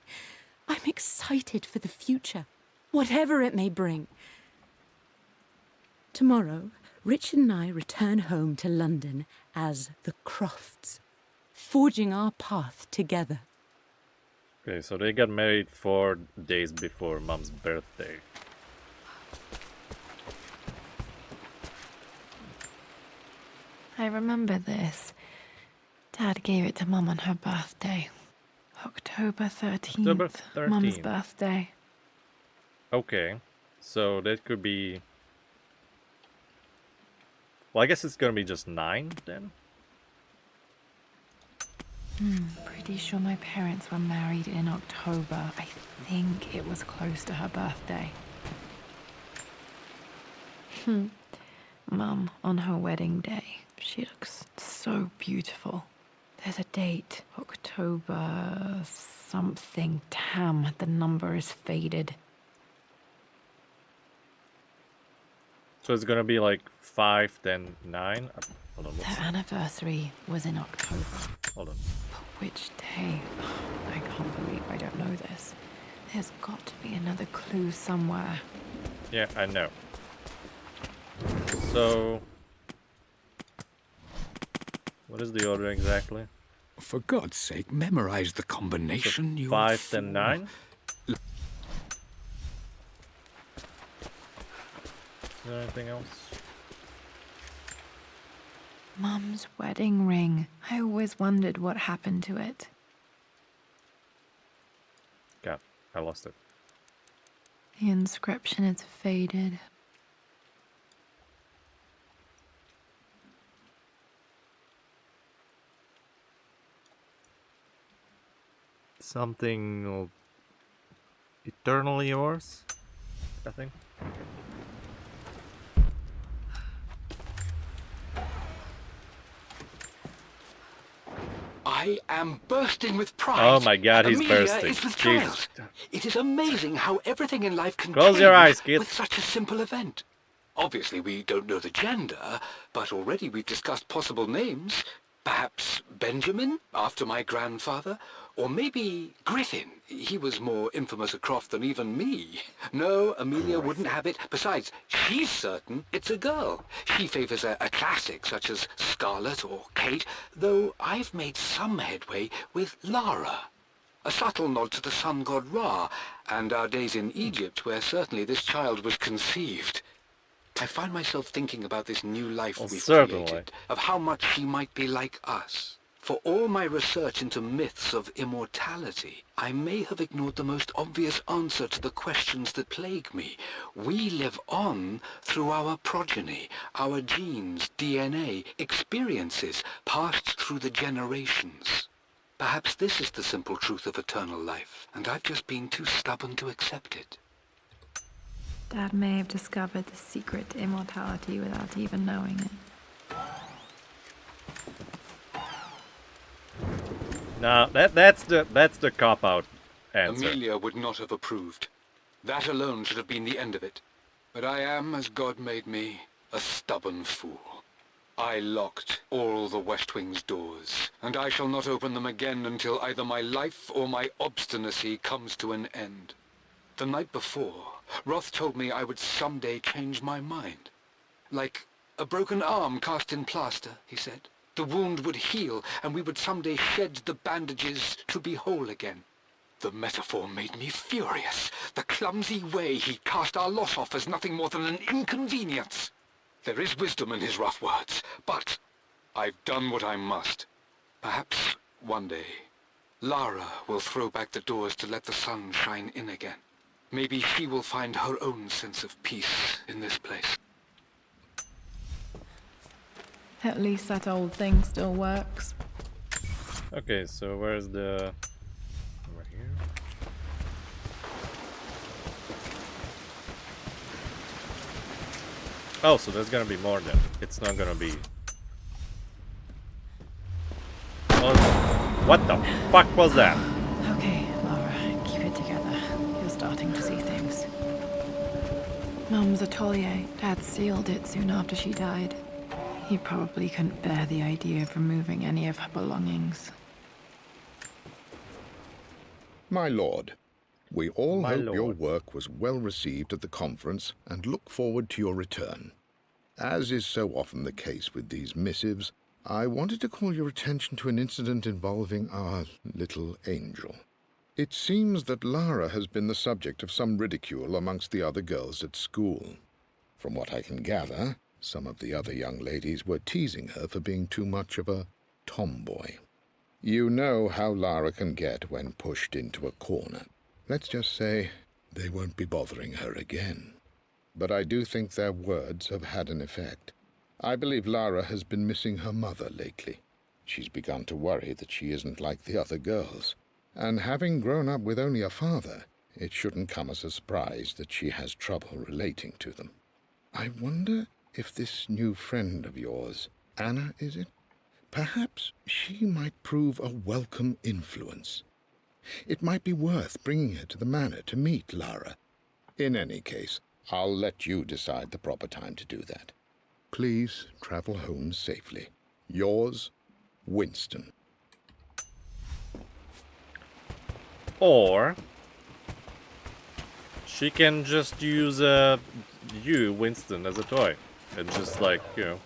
I'm excited for the future, whatever it may bring. Tomorrow, Richard and I return home to London as the Crofts, forging our path together. Okay, so they got married 4 days before Mom's birthday. I remember this. Dad gave it to Mum on her birthday. October 13th. October 13th. Mum's birthday. Okay, so that could be... Well, I guess it's gonna be just 9 then? Pretty sure my parents were married in October. I think it was close to her birthday. Mum, on her wedding day, she looks so beautiful. There's a date, October something. Damn, the number is faded. So it's gonna be like 5, then 9? Hold on, Their anniversary was in October. hold on. But which day? I can't believe I don't know this. There's got to be another clue somewhere. Yeah, I know. So... what is the order exactly? For God's sake, memorize the combination. So you 5, fool. then 9? Is there anything else? Mum's wedding ring. I always wondered what happened to it. God, I lost it. The inscription is faded. Something eternally yours, I think. I am bursting with pride. Oh my God, he's Amelia bursting. is with Jesus. child. It is amazing how everything in life can Close change your eyes, kid. with such a simple event. Obviously, we don't know the gender, but already we've discussed possible names. Perhaps Benjamin, after my grandfather, or maybe Griffin. He was more infamous at Croft than even me. No, Amelia wouldn't have it. Besides, she's certain it's a girl. She favors a classic such as Scarlet or Kate, though I've made some headway with Lara. A subtle nod to the sun god Ra, and our days in Egypt, where certainly this child was conceived. I find myself thinking about this new life we've created, of how much she might be like us. For all my research into myths of immortality, I may have ignored the most obvious answer to the questions that plague me. We live on through our progeny, our genes, DNA, experiences passed through the generations. Perhaps this is the simple truth of eternal life, and I've just been too stubborn to accept it. Dad may have discovered the secret to immortality without even knowing it. No, that's the cop-out answer. Amelia would not have approved. That alone should have been the end of it. But I am, as God made me, a stubborn fool. I locked all the West Wing's doors, and I shall not open them again until either my life or my obstinacy comes to an end. The night before, Roth told me I would someday change my mind. Like a broken arm cast in plaster, he said. The wound would heal, and we would someday shed the bandages to be whole again. The metaphor made me furious. The clumsy way he cast our loss off as nothing more than an inconvenience. There is wisdom in his rough words, but I've done what I must. Perhaps one day, Lara will throw back the doors to let the sun shine in again. Maybe she will find her own sense of peace in this place. At least that old thing still works. Okay, so where's the... Over here? Oh, so there's gonna be more then. It's not gonna be... Oh, what the fuck was that? Okay, Lara, keep it together. You're starting to see things. Mum's atelier. Dad sealed it soon after she died. He probably couldn't bear the idea of removing any of her belongings. My lord, we all hope your work was well received at the conference and look forward to your return. As is so often the case with these missives, I wanted to call your attention to an incident involving our little angel. It seems that Lara has been the subject of some ridicule amongst the other girls at school. From what I can gather, some of the other young ladies were teasing her for being too much of a tomboy. You know how Lara can get when pushed into a corner. Let's just say they won't be bothering her again. But I do think their words have had an effect. I believe Lara has been missing her mother lately. She's begun to worry that she isn't like the other girls. And having grown up with only a father, it shouldn't come as a surprise that she has trouble relating to them. I wonder if this new friend of yours, Anna, is it? Perhaps she might prove a welcome influence. It might be worth bringing her to the manor to meet Lara. In any case, I'll let you decide the proper time to do that. Please travel home safely. Yours, Winston. Or she can just use you, Winston, as a toy. And just like, you know,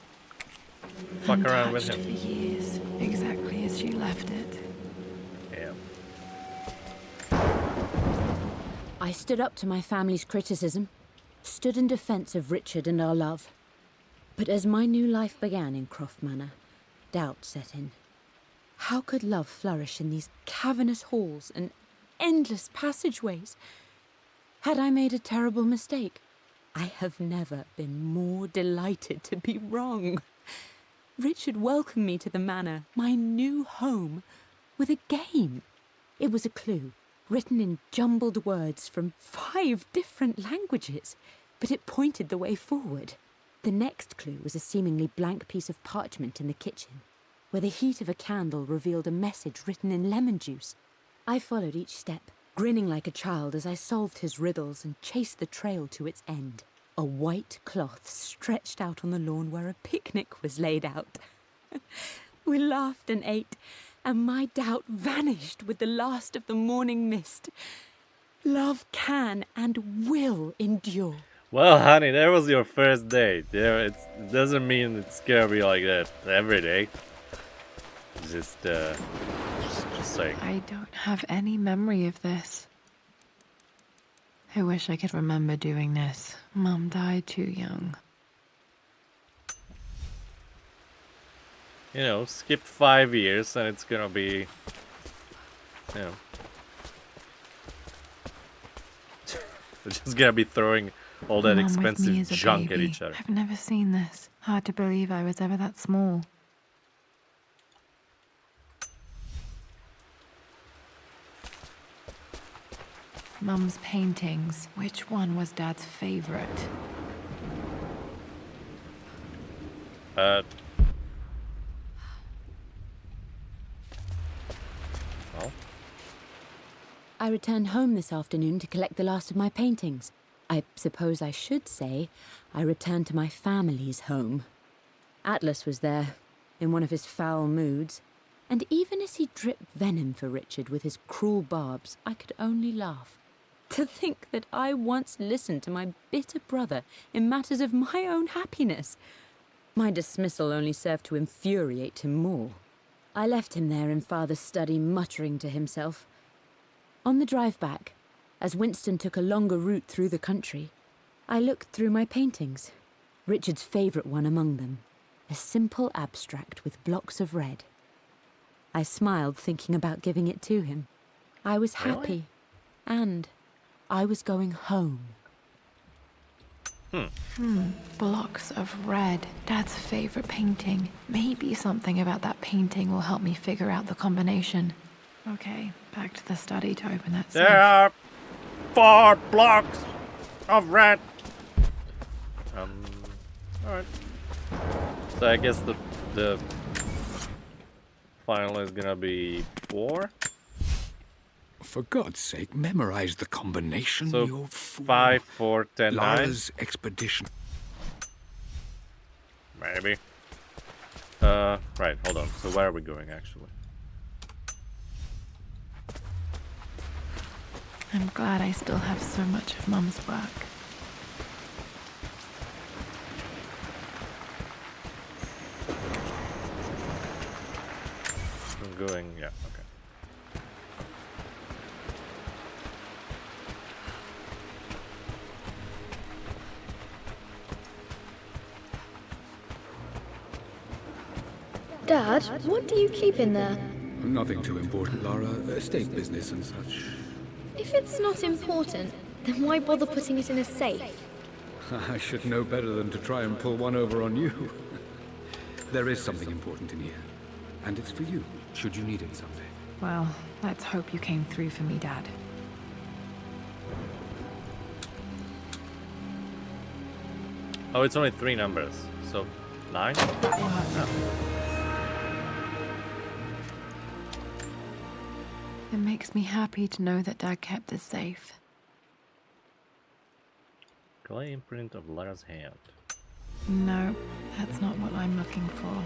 fuck around with him. For years, exactly as she left it. Yeah. I stood up to my family's criticism. stood in defense of Richard and our love. But as my new life began in Croft Manor, doubt set in. How could love flourish in these cavernous halls and endless passageways? Had I made a terrible mistake? I have never been more delighted to be wrong. Richard welcomed me to the manor, my new home, with a game. It was a clue, written in jumbled words from 5 different languages, but it pointed the way forward. The next clue was a seemingly blank piece of parchment in the kitchen, where the heat of a candle revealed a message written in lemon juice. I followed each step, grinning like a child as I solved his riddles and chased the trail to its end. A white cloth stretched out on the lawn where a picnic was laid out. We laughed and ate, and my doubt vanished with the last of the morning mist. Love can and will endure. Well, honey, that was your first date. Yeah, it doesn't mean it's gonna be like that every day. Just saying. I don't have any memory of this. I wish I could remember doing this. Mum died too young. You know, skip 5 years and it's gonna be, you know, we're just gonna be throwing all that Mum with me expensive as a junk at baby. each other. I've never seen this. Hard to believe I was ever that small. Mum's paintings. Which one was Dad's favorite? Well, I returned home this afternoon to collect the last of my paintings. I suppose I should say I returned to my family's home. Atlas was there, in one of his foul moods, and even as he dripped venom for Richard with his cruel barbs, I could only laugh. To think that I once listened to my bitter brother in matters of my own happiness. My dismissal only served to infuriate him more. I left him there in Father's study, muttering to himself. On the drive back, as Winston took a longer route through the country, I looked through my paintings, Richard's favourite one among them, a simple abstract with blocks of red. I smiled, thinking about giving it to him. I was happy, and I was going home. Blocks of red. Dad's favorite painting. Maybe something about that painting will help me figure out the combination. Okay, back to the study to open that safe. there are 4 blocks of red. Alright. So I guess the final is gonna be 4. For God's sake, memorize the combination, So you fool. 5, 4, 10, 9. Lara's expedition. Maybe. Right, hold on. So where are we going actually? I'm glad I still have so much of Mum's work. I'm going, yeah, okay. Dad, what do you keep in there? Nothing too important, Lara. Estate business and such. If it's not important, then why bother putting it in a safe? I should know better than to try and pull one over on you. There is something important in here. And it's for you, should you need it someday. Well, let's hope you came through for me, Dad. Oh, it's only 3 numbers. So 9? No. It makes me happy to know that Dad kept this safe. Clay imprint of Lara's hand. No, that's not what I'm looking for.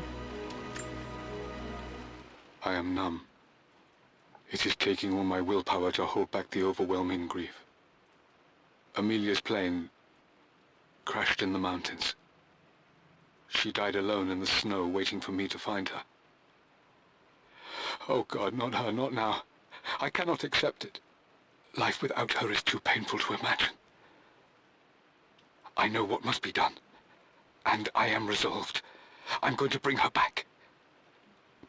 I am numb. It is taking all my willpower to hold back the overwhelming grief. Amelia's plane crashed in the mountains. She died alone in the snow, waiting for me to find her. Oh God, not her, not now. I cannot accept it. Life without her is too painful to imagine. I know what must be done. And I am resolved. I'm going to bring her back.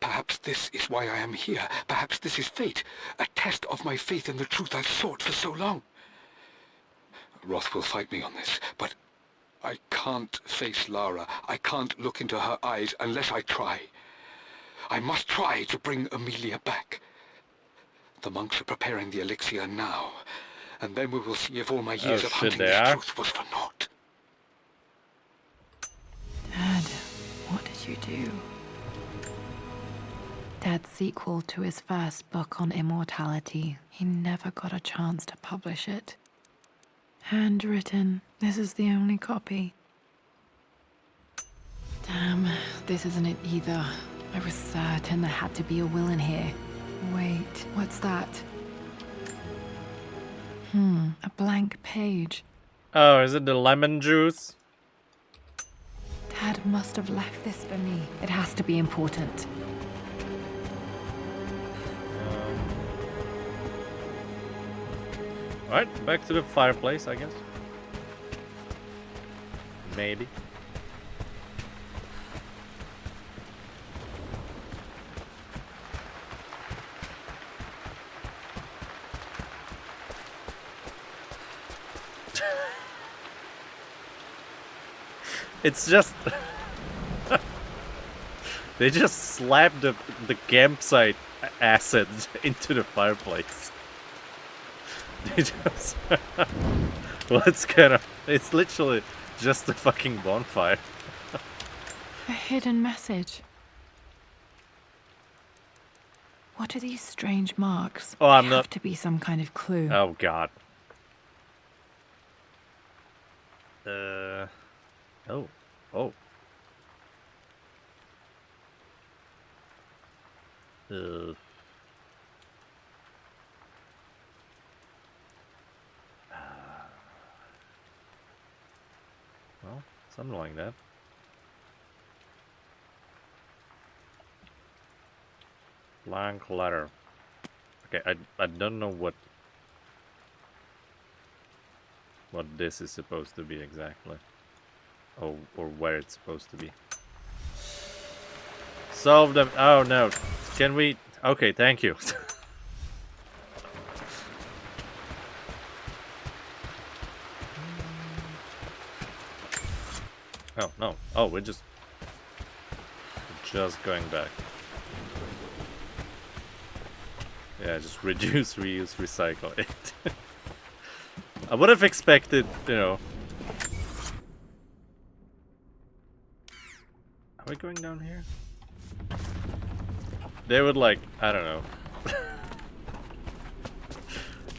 Perhaps this is why I am here. Perhaps this is fate. A test of my faith in the truth I've sought for so long. Roth will fight me on this, but I can't face Lara. I can't look into her eyes unless I try. I must try to bring Amelia back. The monks are preparing the elixir now, and then we will see if all my years of hunting this truth was for naught. Dad, what did you do? Dad's sequel to his first book on immortality. He never got a chance to publish it. Handwritten. This is the only copy. Damn, this isn't it either. I was certain there had to be a will in here. Wait, what's that? A blank page. Oh, is it the lemon juice? Dad must have left this for me. It has to be important. Alright, back to the fireplace, I guess. Maybe. It's just... They just slapped the campsite acid into the fireplace. They just... Well, it's literally just a fucking bonfire. A hidden message. What are these strange marks? Oh, I'm they not... have to be some kind of clue. Oh, God. Oh. Oh. Well, something like that. Blank letter. Okay, I don't know what this is supposed to be exactly. Oh, or where it's supposed to be. Solve them. Oh no. Can we? Okay, thank you. Oh no. Oh, we're just going back. Yeah, just reduce, reuse, recycle it. I would have expected, you know. Are we going down here? They would like, I don't know.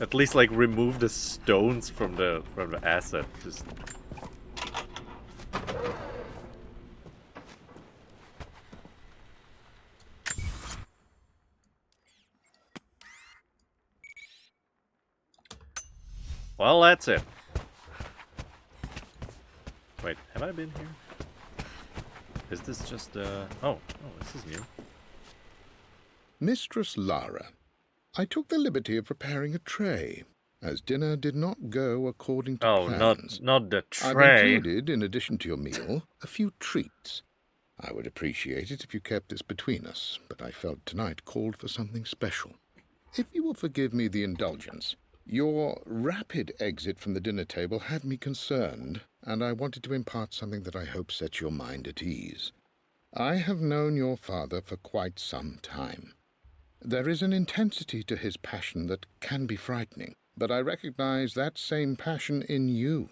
At least like remove the stones from the asset. Just well, that's it. Wait, have I been here? Is this just, oh, this is new. Mistress Lara, I took the liberty of preparing a tray, as dinner did not go according to plans. Not the tray. I've included, in addition to your meal, a few treats. I would appreciate it if you kept this between us, but I felt tonight called for something special. If you will forgive me the indulgence, your rapid exit from the dinner table had me concerned, and I wanted to impart something that I hope sets your mind at ease. I have known your father for quite some time. There is an intensity to his passion that can be frightening, but I recognize that same passion in you.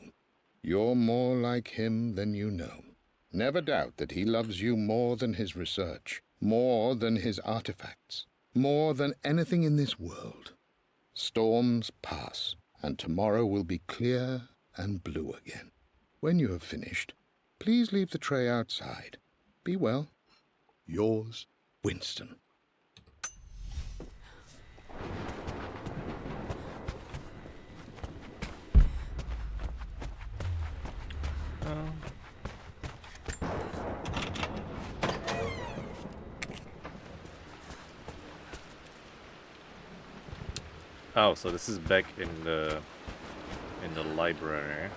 You're more like him than you know. Never doubt that he loves you more than his research, more than his artifacts, more than anything in this world. Storms pass, and tomorrow will be clear and blue again. When you have finished, please leave the tray outside. Be well. Yours, Winston. Oh, so this is back in the library.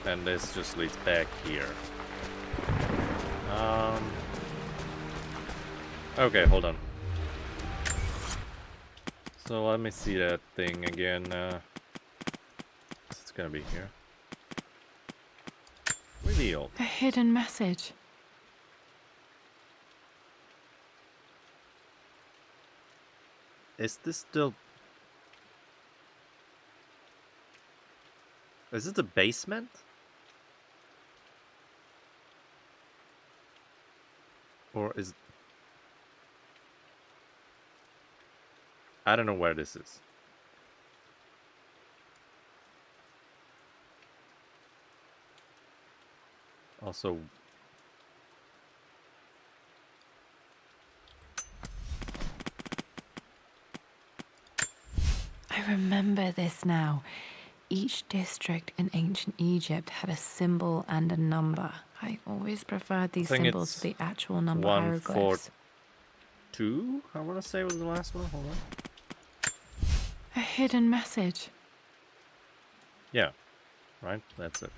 And this just leads back here. Okay, hold on. So let me see that thing again. It's gonna be here. Reveal. A hidden message. Is this still... Is it the basement? Or is... I don't know where this is. Also... I remember this now. Each district in ancient Egypt had a symbol and a number. I always preferred these symbols to the actual number hieroglyphs. 142, I want to say was the last one. Hold on. A hidden message. Yeah, right? That's it.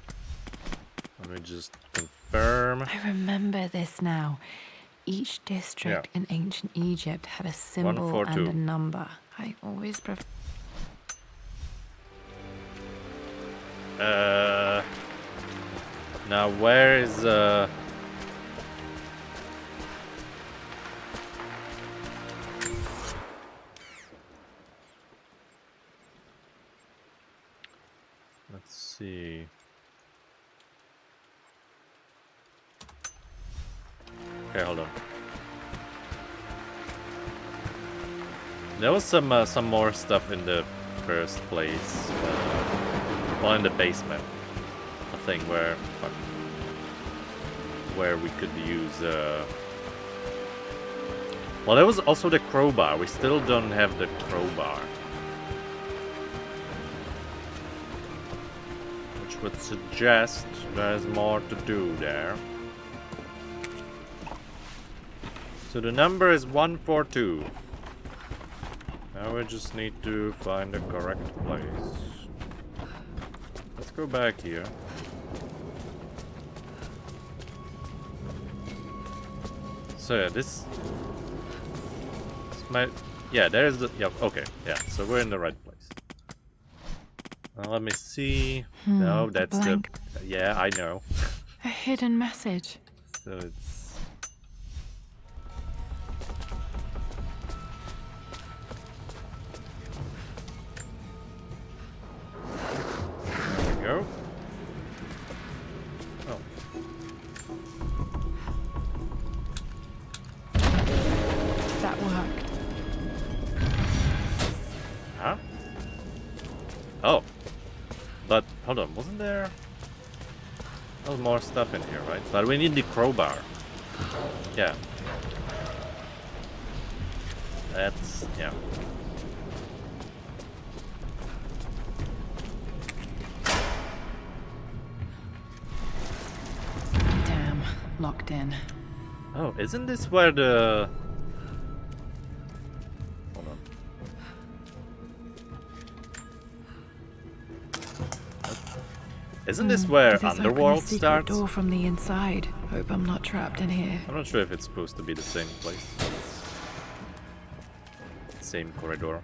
Let me just confirm. I remember this now. Each district in ancient Egypt had a symbol 142. and a number. I always prefer... Now where is let's see. Okay, hold on. There was some more stuff in the first place. Well, in the basement. A thing where we could use well, there was also the crowbar. We still don't have the crowbar, which would suggest there's more to do there. So the number is 142. Now we just need to find the correct place. Let's go back here. So yeah, this might... Yeah, there's the... Yeah, okay. Yeah, so we're in the right place. Let me see. No, that's the... Yeah, I know. A hidden message. So it's... There we go. Oh. That worked. Huh? Oh. But, hold on, wasn't there... There's more stuff in here, right? But we need the crowbar. Yeah. That's... yeah. Damn, locked in. Oh, isn't this where the... Hold on. Isn't this where This Underworld opened a secret starts? door from the inside. Hope I'm not trapped in here. I'm not sure if it's supposed to be the same place. Same corridor.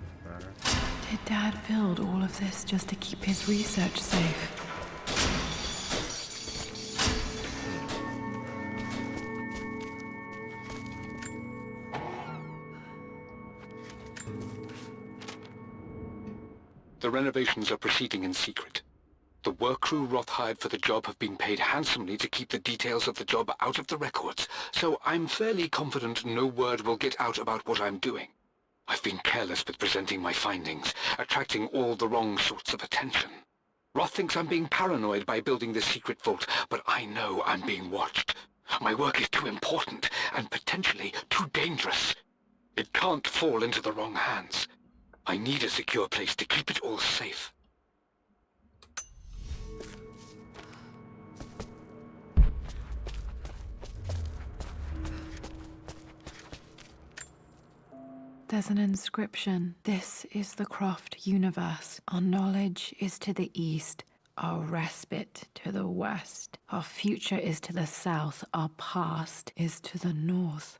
Did Dad build all of this just to keep his research safe? The renovations are proceeding in secret. The work crew Roth hired for the job have been paid handsomely to keep the details of the job out of the records, so I'm fairly confident no word will get out about what I'm doing. I've been careless with presenting my findings, attracting all the wrong sorts of attention. Roth thinks I'm being paranoid by building this secret vault, but I know I'm being watched. My work is too important, and potentially too dangerous. It can't fall into the wrong hands. I need a secure place to keep it all safe. There's an inscription. This is the Croft universe. Our knowledge is to the east. our respite to the west. Our future is to the south. Our past is to the north.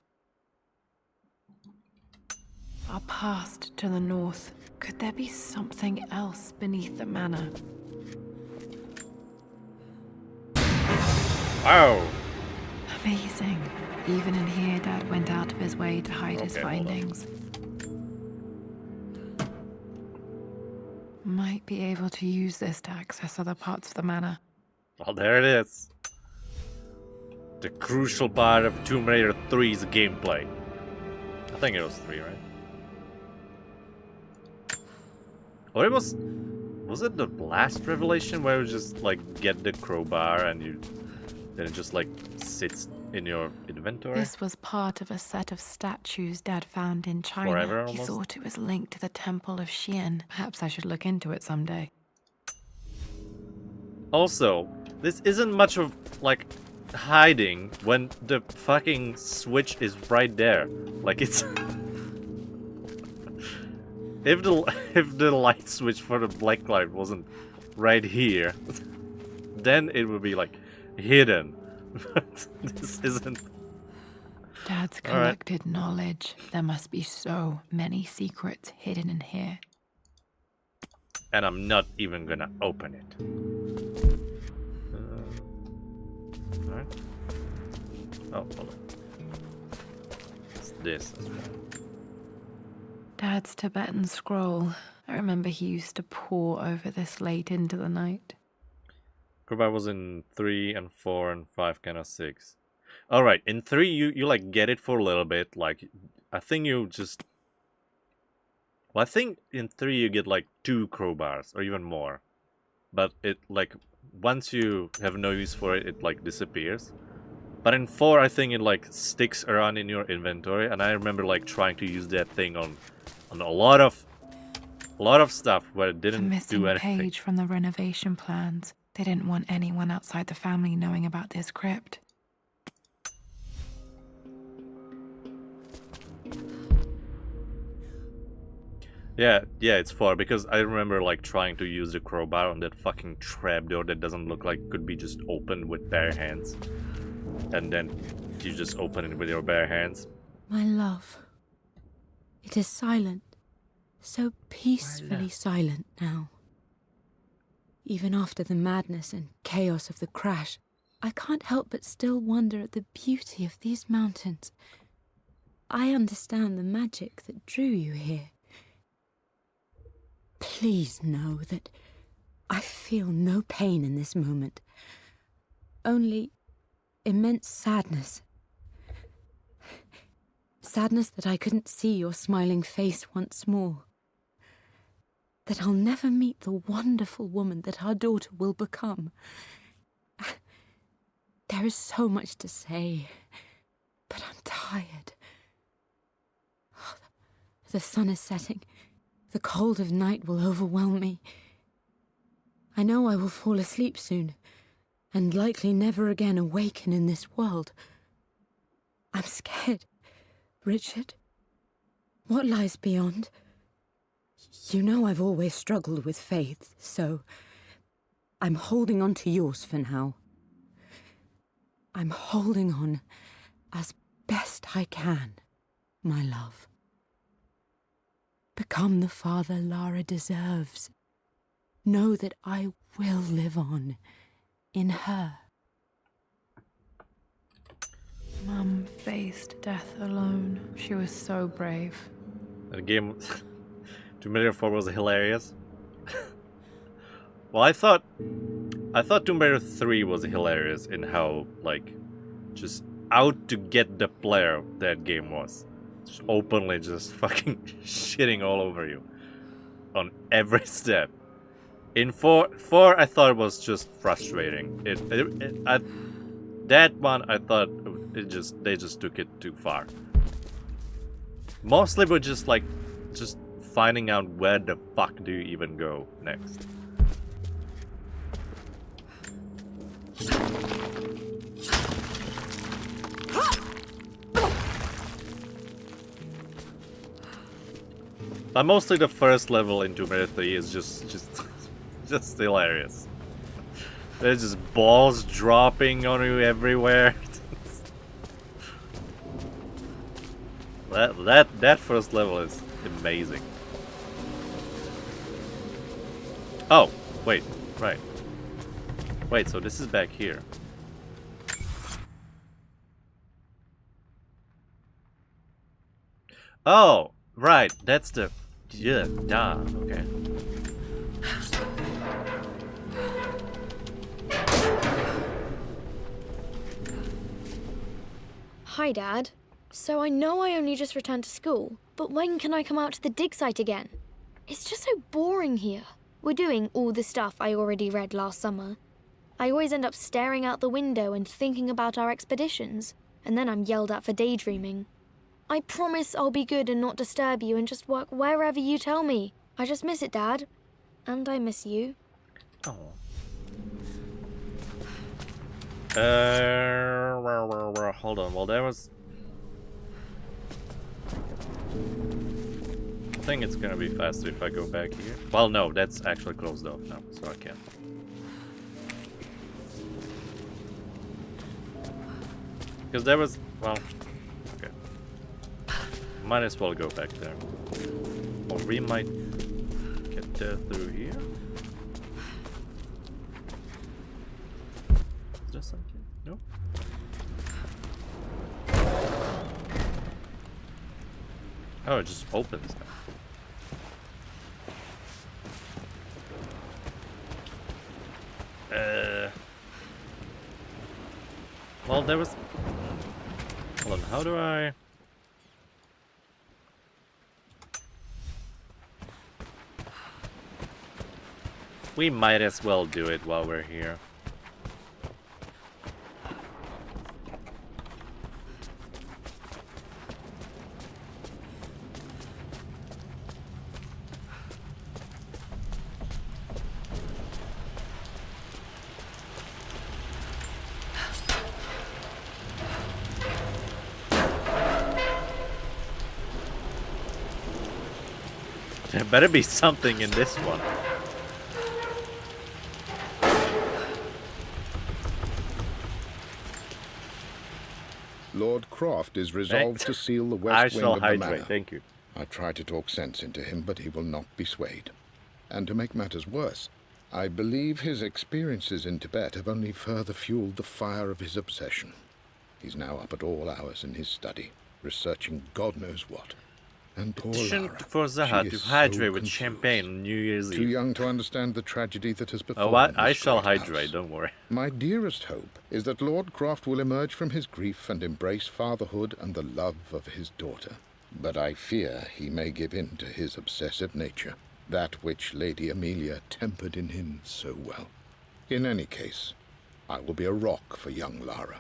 Our past to the north. Could there be something else beneath the manor? Wow. Amazing. Even in here, Dad went out of his way to hide his findings. Might be able to use this to access other parts of the manor. Well, there it is. The crucial part of Tomb Raider 3's gameplay. I think it was 3, right? Or it was it the last revelation where you just like get the crowbar and then it just like sits in your inventory? This was part of a set of statues Dad found in China. Forever, He almost? thought it was linked to the Temple of Xian. Perhaps I should look into it someday. Also, this isn't much of like hiding when the fucking switch is right there. Like it's if the light switch for the black light wasn't right here, then it would be like hidden. But this isn't. Dad's collected knowledge. There must be so many secrets hidden in here. And I'm not even gonna open it. Alright. Oh, hold on. It's this as well. Dad's Tibetan scroll. I remember he used to pore over this late into the night. Crowbar was in 3 and 4 and 5, kind of 6. Alright, in 3 you like get it for a little bit. Like, I think you just... Well, I think in 3 you get like 2 crowbars or even more. But it like, once you have no use for it, it like disappears. But in 4 I think it like sticks around in your inventory. And I remember like trying to use that thing on a lot of stuff where it didn't do anything. A missing page from the renovation plans. They didn't want anyone outside the family knowing about this crypt. Yeah, it's 4 because I remember like trying to use the crowbar on that fucking trapdoor that doesn't look like could be just opened with bare hands. And then you just open it with your bare hands. My love. It is silent. So peacefully silent now. Even after the madness and chaos of the crash, I can't help but still wonder at the beauty of these mountains. I understand the magic that drew you here. Please know that I feel no pain in this moment. Only immense sadness. Sadness that I couldn't see your smiling face once more. That I'll never meet the wonderful woman that our daughter will become. There is so much to say, but I'm tired. The sun is setting. The cold of night will overwhelm me. I know I will fall asleep soon, and likely never again awaken in this world. I'm scared. Richard, what lies beyond? You know I've always struggled with faith, so I'm holding on to yours for now. I'm holding on as best I can, my love. Become the father Lara deserves. Know that I will live on in her. Mum faced death alone. She was so brave. The game Tomb Raider 4 was hilarious. Well, I thought Tomb Raider 3 was hilarious in how like just out to get the player that game was. Just openly just fucking shitting all over you on every step. In 4 I thought it was just frustrating. That one I thought they just took it too far. Mostly we're just finding out where the fuck do you even go next. But mostly the first level in Tomb Raider 3 is just hilarious. There's just balls dropping on you everywhere. that first level is amazing. Oh, wait, right. Wait, so this is back here. Oh, right, that's the... Yeah, duh, okay. Hi, Dad. So I know I only just returned to school, but when can I come out to the dig site again? It's just so boring here. We're doing all the stuff I already read last summer. I always end up staring out the window and thinking about our expeditions, and then I'm yelled at for daydreaming. I promise I'll be good and not disturb you and just work wherever you tell me. I just miss it, Dad. And I miss you. Oh. Hold on. Well, there was... I think it's gonna be faster if I go back here. Well, no, that's actually closed off now, so I can't. Because there was... Well... Okay. Might as well go back there. Or we might get there through here. Is there something? No? Oh, it just opens now. Well, there was... Hold on, how do I... We might as well do it while we're here. There better be something in this one. Lord Croft is resolved to seal the west wing of the manor. Thank you. I try to talk sense into him, but he will not be swayed. And to make matters worse, I believe his experiences in Tibet have only further fueled the fire of his obsession. He's now up at all hours in his study, researching God knows what. And poor Lara, for Zaha she to is hydrate so with confused. champagne on New Year's Eve. Too young to understand the tragedy that has befallen Oh, what? I this shall great hydrate, house. don't worry. My dearest hope is that Lord Croft will emerge from his grief and embrace fatherhood and the love of his daughter. But I fear he may give in to his obsessive nature, that which Lady Amelia tempered in him so well. In any case, I will be a rock for young Lara.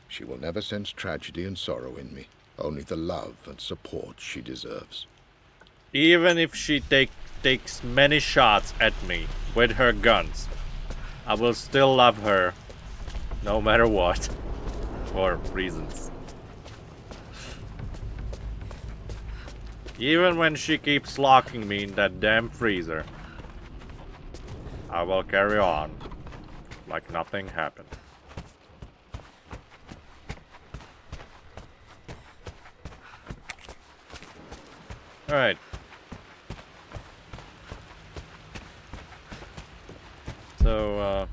She will never sense tragedy and sorrow in me, only the love and support she deserves. Even if she takes many shots at me with her guns, I will still love her, no matter what, for reasons. Even when she keeps locking me in that damn freezer, I will carry on like nothing happened. Alright. So,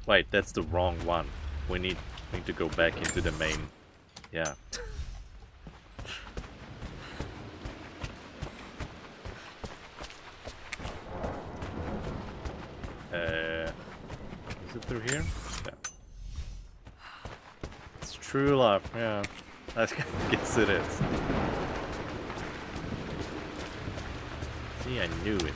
wait, that's the wrong one. We need to go back into the main... Yeah. Is it through here? Yeah. It's true love, yeah. I guess it is. See, I knew it.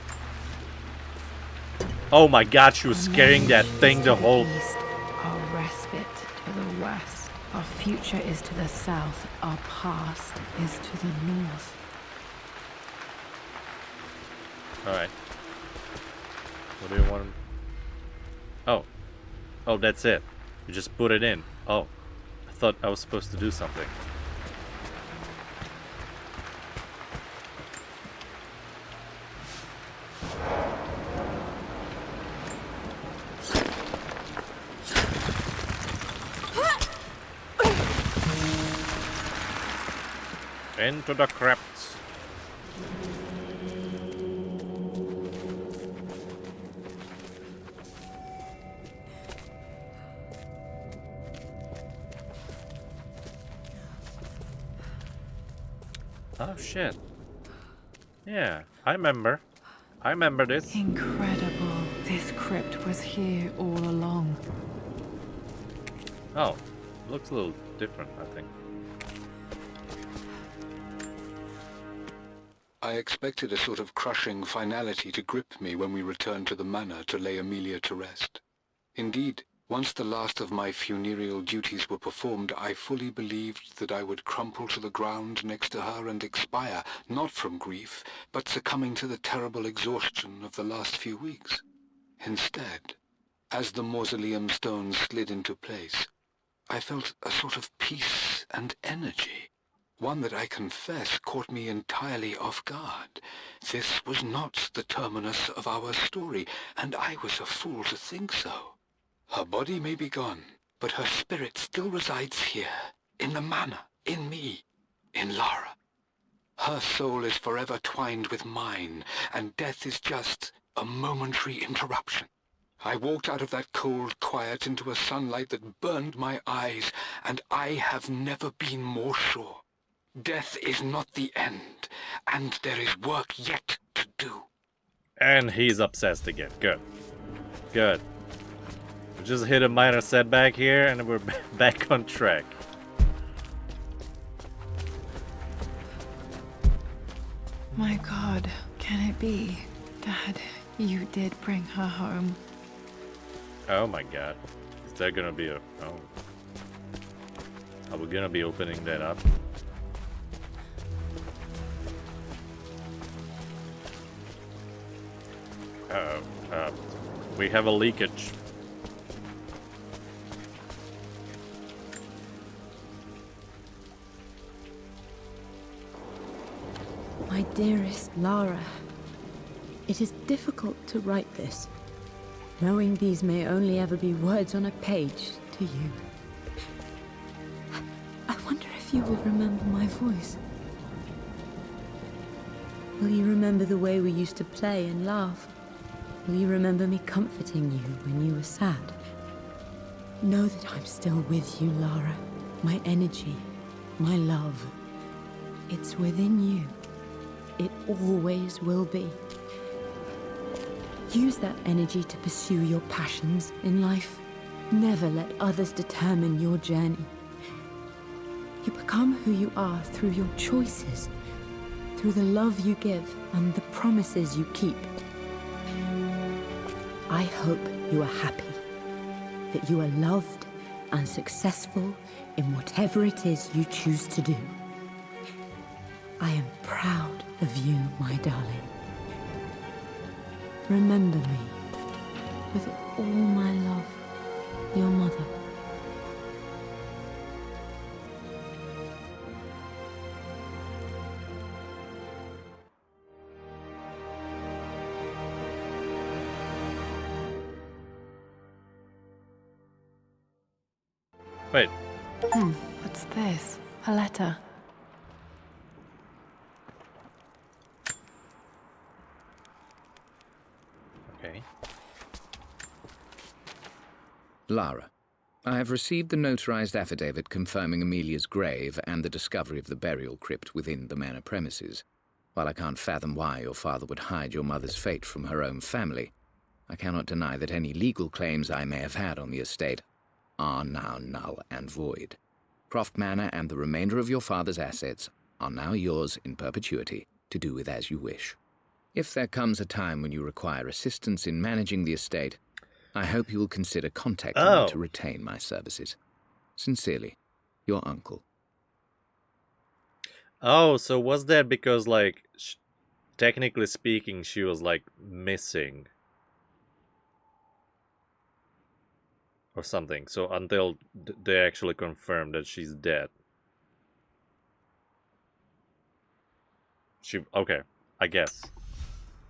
Oh my god, she was scaring that thing the whole... East, our respite to the west. Our future is to the south. Our past is to the north. Alright. What do you want? Oh. Oh, that's it. You just put it in. Oh. I thought I was supposed to do something. Into the crypts. Oh shit. Yeah, I remember. I remember this. Incredible. This crypt was here all along. Oh, looks a little different, I think. I expected a sort of crushing finality to grip me when we returned to the manor to lay Amelia to rest. Indeed, once the last of my funereal duties were performed, I fully believed that I would crumple to the ground next to her and expire, not from grief, but succumbing to the terrible exhaustion of the last few weeks. Instead, as the mausoleum stones slid into place, I felt a sort of peace and energy. One that I confess caught me entirely off guard. This was not the terminus of our story, and I was a fool to think so. Her body may be gone, but her spirit still resides here, in the manor, in me, in Lara. Her soul is forever twined with mine, and death is just a momentary interruption. I walked out of that cold quiet into a sunlight that burned my eyes, and I have never been more sure. Death is not the end, and there is work yet to do. And he's obsessed again. Good. Good. We just hit a minor setback here and we're back on track. My God, can it be? Dad, you did bring her home. Oh my God. Is there gonna be a... Oh. Are we gonna be opening that up? Uh-oh. We have a leakage. My dearest Lara, it is difficult to write this, knowing these may only ever be words on a page to you. I wonder if you will remember my voice. Will you remember the way we used to play and laugh? Will you remember me comforting you when you were sad? Know that I'm still with you, Lara. My energy, my love. It's within you. It always will be. Use that energy to pursue your passions in life. Never let others determine your journey. You become who you are through your choices, through the love you give and the promises you keep. I hope you are happy, that you are loved and successful in whatever it is you choose to do. I am proud of you, my darling. Remember me, with all my love, your mother. Wait. What's this? A letter. Okay. Lara, I have received the notarized affidavit confirming Amelia's grave and the discovery of the burial crypt within the manor premises. While I can't fathom why your father would hide your mother's fate from her own family, I cannot deny that any legal claims I may have had on the estate are now null and void. Croft Manor and the remainder of your father's assets are now yours in perpetuity to do with as you wish. If there comes a time when you require assistance in managing the estate, I hope you will consider contacting me to retain my services. Sincerely, your uncle. Oh, so was that because, like, technically speaking, she was, like, missing? Or something. So until they actually confirm that she's dead. Okay, I guess.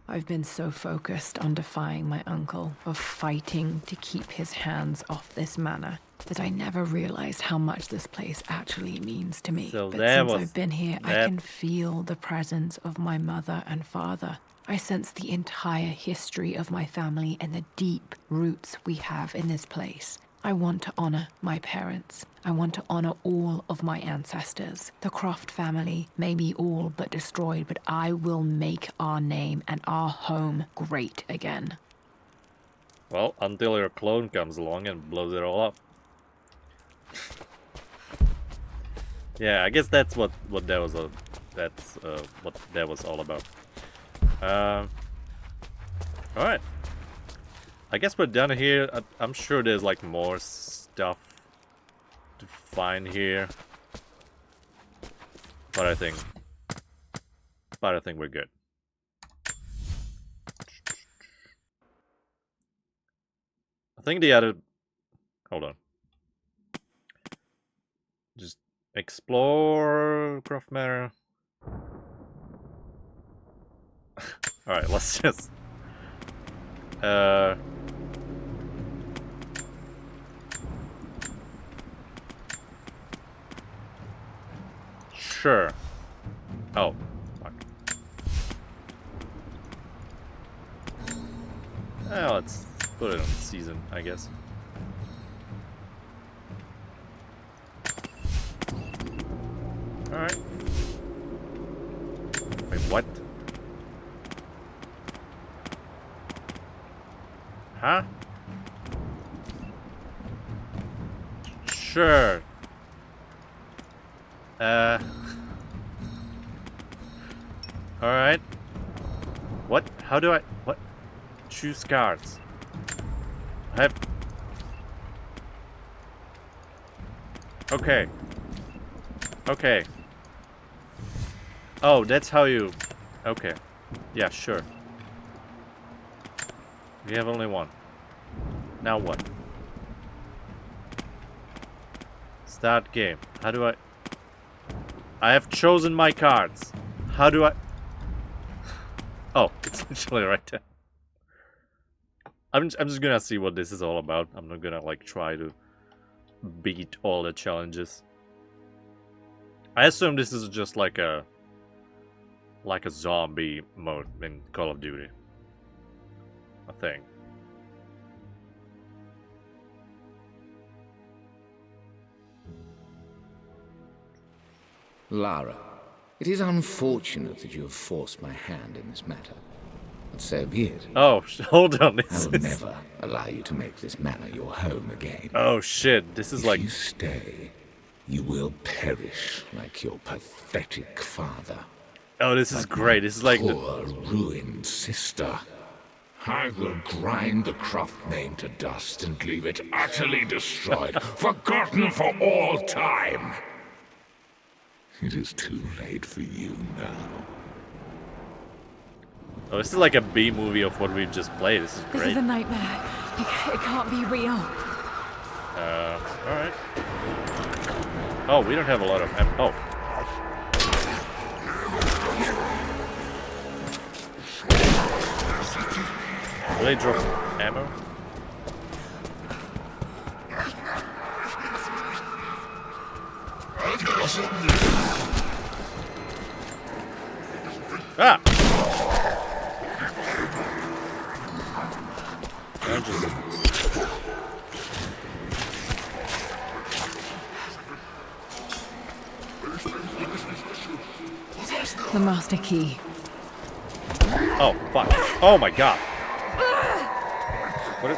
I've been so focused on defying my uncle, of fighting to keep his hands off this manor, that I never realized how much this place actually means to me. So but that since was I've been here, I that- can feel the presence of my mother and father. I sense the entire history of my family and the deep roots we have in this place. I want to honor my parents. I want to honor all of my ancestors. The Croft family may be all but destroyed, but I will make our name and our home great again. Well, until your clone comes along and blows it all up. Yeah, I guess that's what that was. That's what that was all about. All right. I guess we're done here. I'm sure there's like more stuff to find here, but I think we're good. I think the other. Hold on. Just explore Croft Manor. All right, let's just. Sure. Oh, fuck. Well, let's put it on season, I guess. Alright. Wait, what? Huh? Sure. Alright. What? How do I... What? Choose cards. I have... Okay. Okay. Oh, that's how you... Okay. Yeah, sure. We have only one. Now what? Start game. How do I have chosen my cards. How do I... Oh, it's literally right there. I'm just gonna see what this is all about. I'm not gonna like try to beat all the challenges. I assume this is just like a zombie mode in Call of Duty. I think. Lara, it is unfortunate that you have forced my hand in this matter. But so be it. Oh, hold on. I This will is... never allow you to make this manor your home again. Oh shit, this is like... If you stay, you will perish like your pathetic father. Oh, this is great. This is like the... Poor, ruined sister. I will grind the Croft name to dust and leave it utterly destroyed, forgotten for all time. It is too late for you now. Oh, this is like a B movie of what we've just played. This is great. This is a nightmare. It can't be real. Alright. Oh, we don't have a lot of... Oh. Will they drop ammo? Ah! I'm just... The master key. Oh, fuck. Oh my god. What is...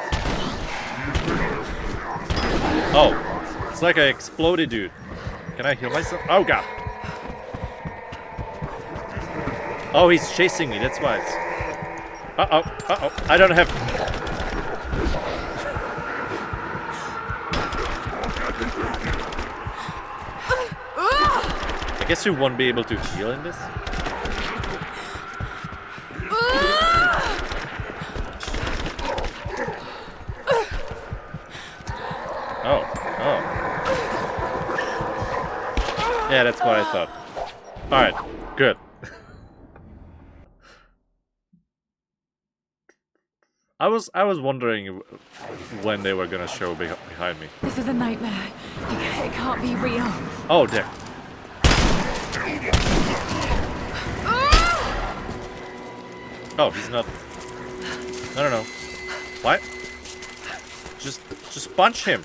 Oh. It's like I exploded, dude. Can I heal myself? Oh god. Oh, he's chasing me. That's why it's... Uh-oh. Uh-oh. I don't have... I guess you won't be able to heal in this. Oh. Oh. Yeah, that's what I thought. Alright. Good. was wondering when they were gonna show behind me. This is a nightmare. It can't be real. Oh, there. Oh, he's not. No. What? Just punch him.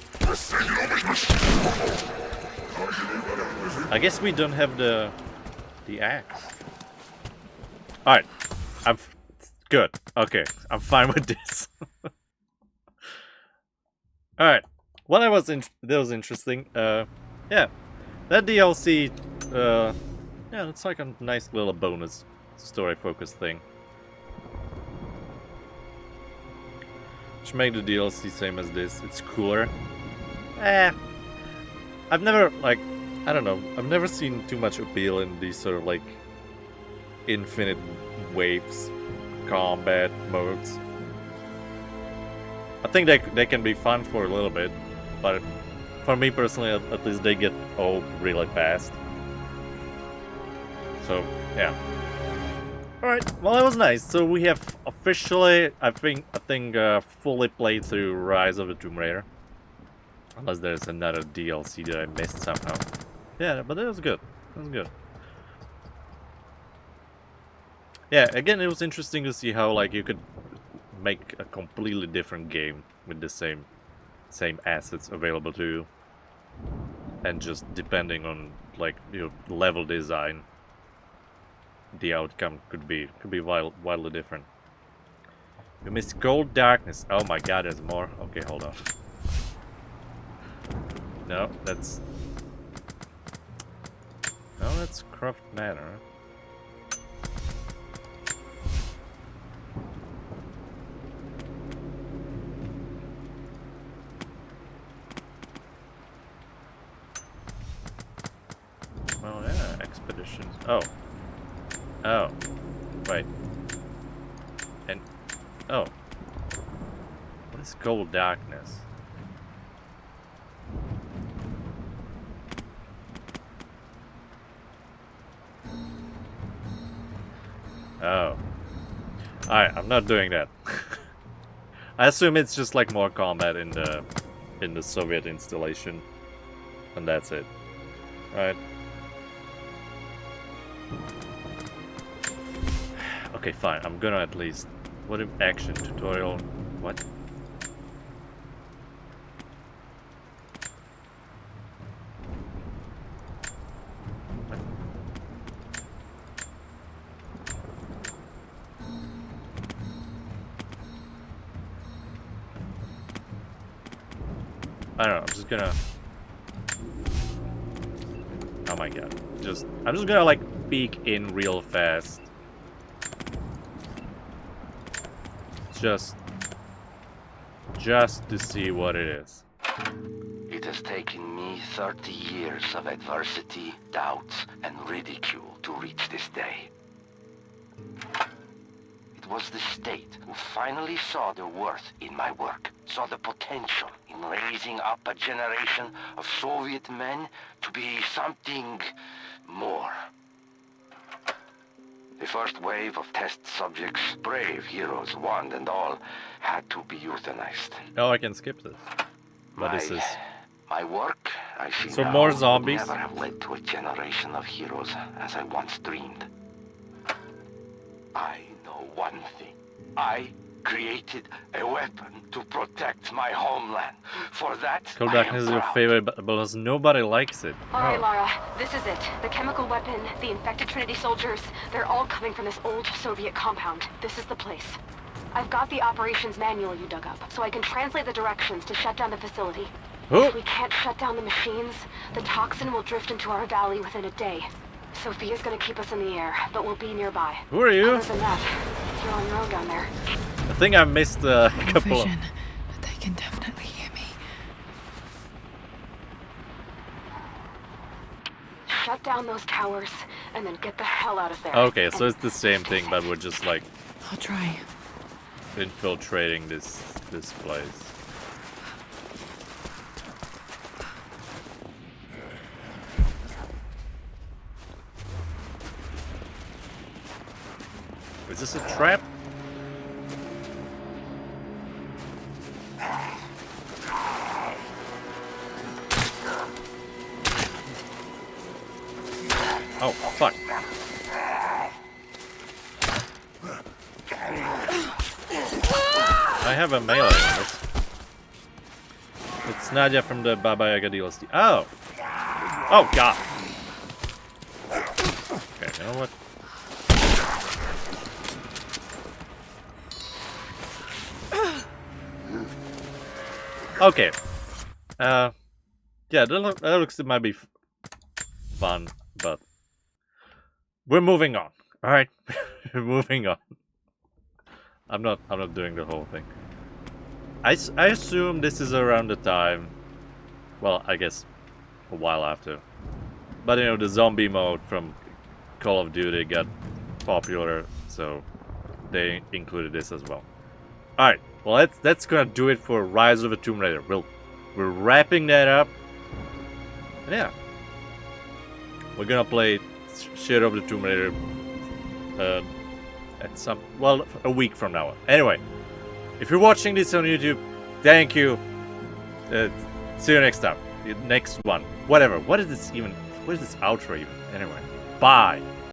I guess we don't have the axe. All right, I'm good. Okay, I'm fine with this. All right. Well, that was interesting. Yeah, that DLC. Yeah, it's like a nice little bonus story-focused thing. Should make the DLC same as this. It's cooler. I've never, like, I don't know. I've never seen too much appeal in these sort of like infinite waves combat modes. I think they can be fun for a little bit, but for me personally, at least they get old really fast. So yeah. All right. Well, that was nice. So we have officially, I think, fully played through Rise of the Tomb Raider. Unless there's another DLC that I missed somehow. Yeah, but it was good. It was good. Yeah, again, it was interesting to see how like you could make a completely different game with the same assets available to you, and just depending on like your level design, the outcome could be wildly different. You missed Cold Darkness. Oh my god, there's more. Okay, hold on. No, that's Croft Manor. Oh yeah, expeditions. Oh, right. And oh, what is Cold Darkness? Oh. Alright, I'm not doing that. I assume it's just like more combat in the Soviet installation. And that's it. Right. Okay, fine. I'm gonna at least... What if action tutorial? What? I don't know, I'm just gonna... Oh my god. I'm just gonna like peek in real fast. Just to see what it is. It has taken me 30 years of adversity, doubts, and ridicule to reach this day. It was the state who finally saw the worth in my work, saw the potential in raising up a generation of Soviet men to be something more. The first wave of test subjects, brave heroes one and all, had to be euthanized. Oh, I can skip this. But this is... My work, I see so now, more zombies? would never have led to a generation of heroes as I once dreamed. I know one thing. I created a weapon to protect my homeland. For that, Cold Darkness is your favorite, but because nobody likes it. Alright, Lara, this is it. The chemical weapon, the infected Trinity soldiers, they're all coming from this old Soviet compound. This is the place. I've got the operations manual you dug up, so I can translate the directions to shut down the facility. If we can't shut down the machines, the toxin will drift into our valley within a day. Sophia's gonna keep us in the air, but we'll be nearby. Who are you? Other than that, you're on your own down there. I think I missed a couple vision, but they can definitely hear me. Shut down those towers, and then get the hell out of there. Okay, so it's the same thing, but we're just like... I'll try. Infiltrating this place. Is this a trap? Oh, fuck. I have a melee on this. It's Nadia from the Baba Yaga DLC. Oh! Oh, God! Okay, you know what? Okay. Yeah, that looks, it might be fun, but we're moving on. All right, we're moving on. I'm not doing the whole thing. I assume this is around the time. Well, I guess a while after. But you know, the zombie mode from Call of Duty got popular, so they included this as well. All right, well that's gonna do it for Rise of the Tomb Raider. We're wrapping that up. And yeah, we're gonna play Shadow of the Tomb Raider at a week from now. Anyway, if you're watching this on YouTube, thank you. See you next time. Next one. Whatever. What is this even? What is this outro even? Anyway, bye.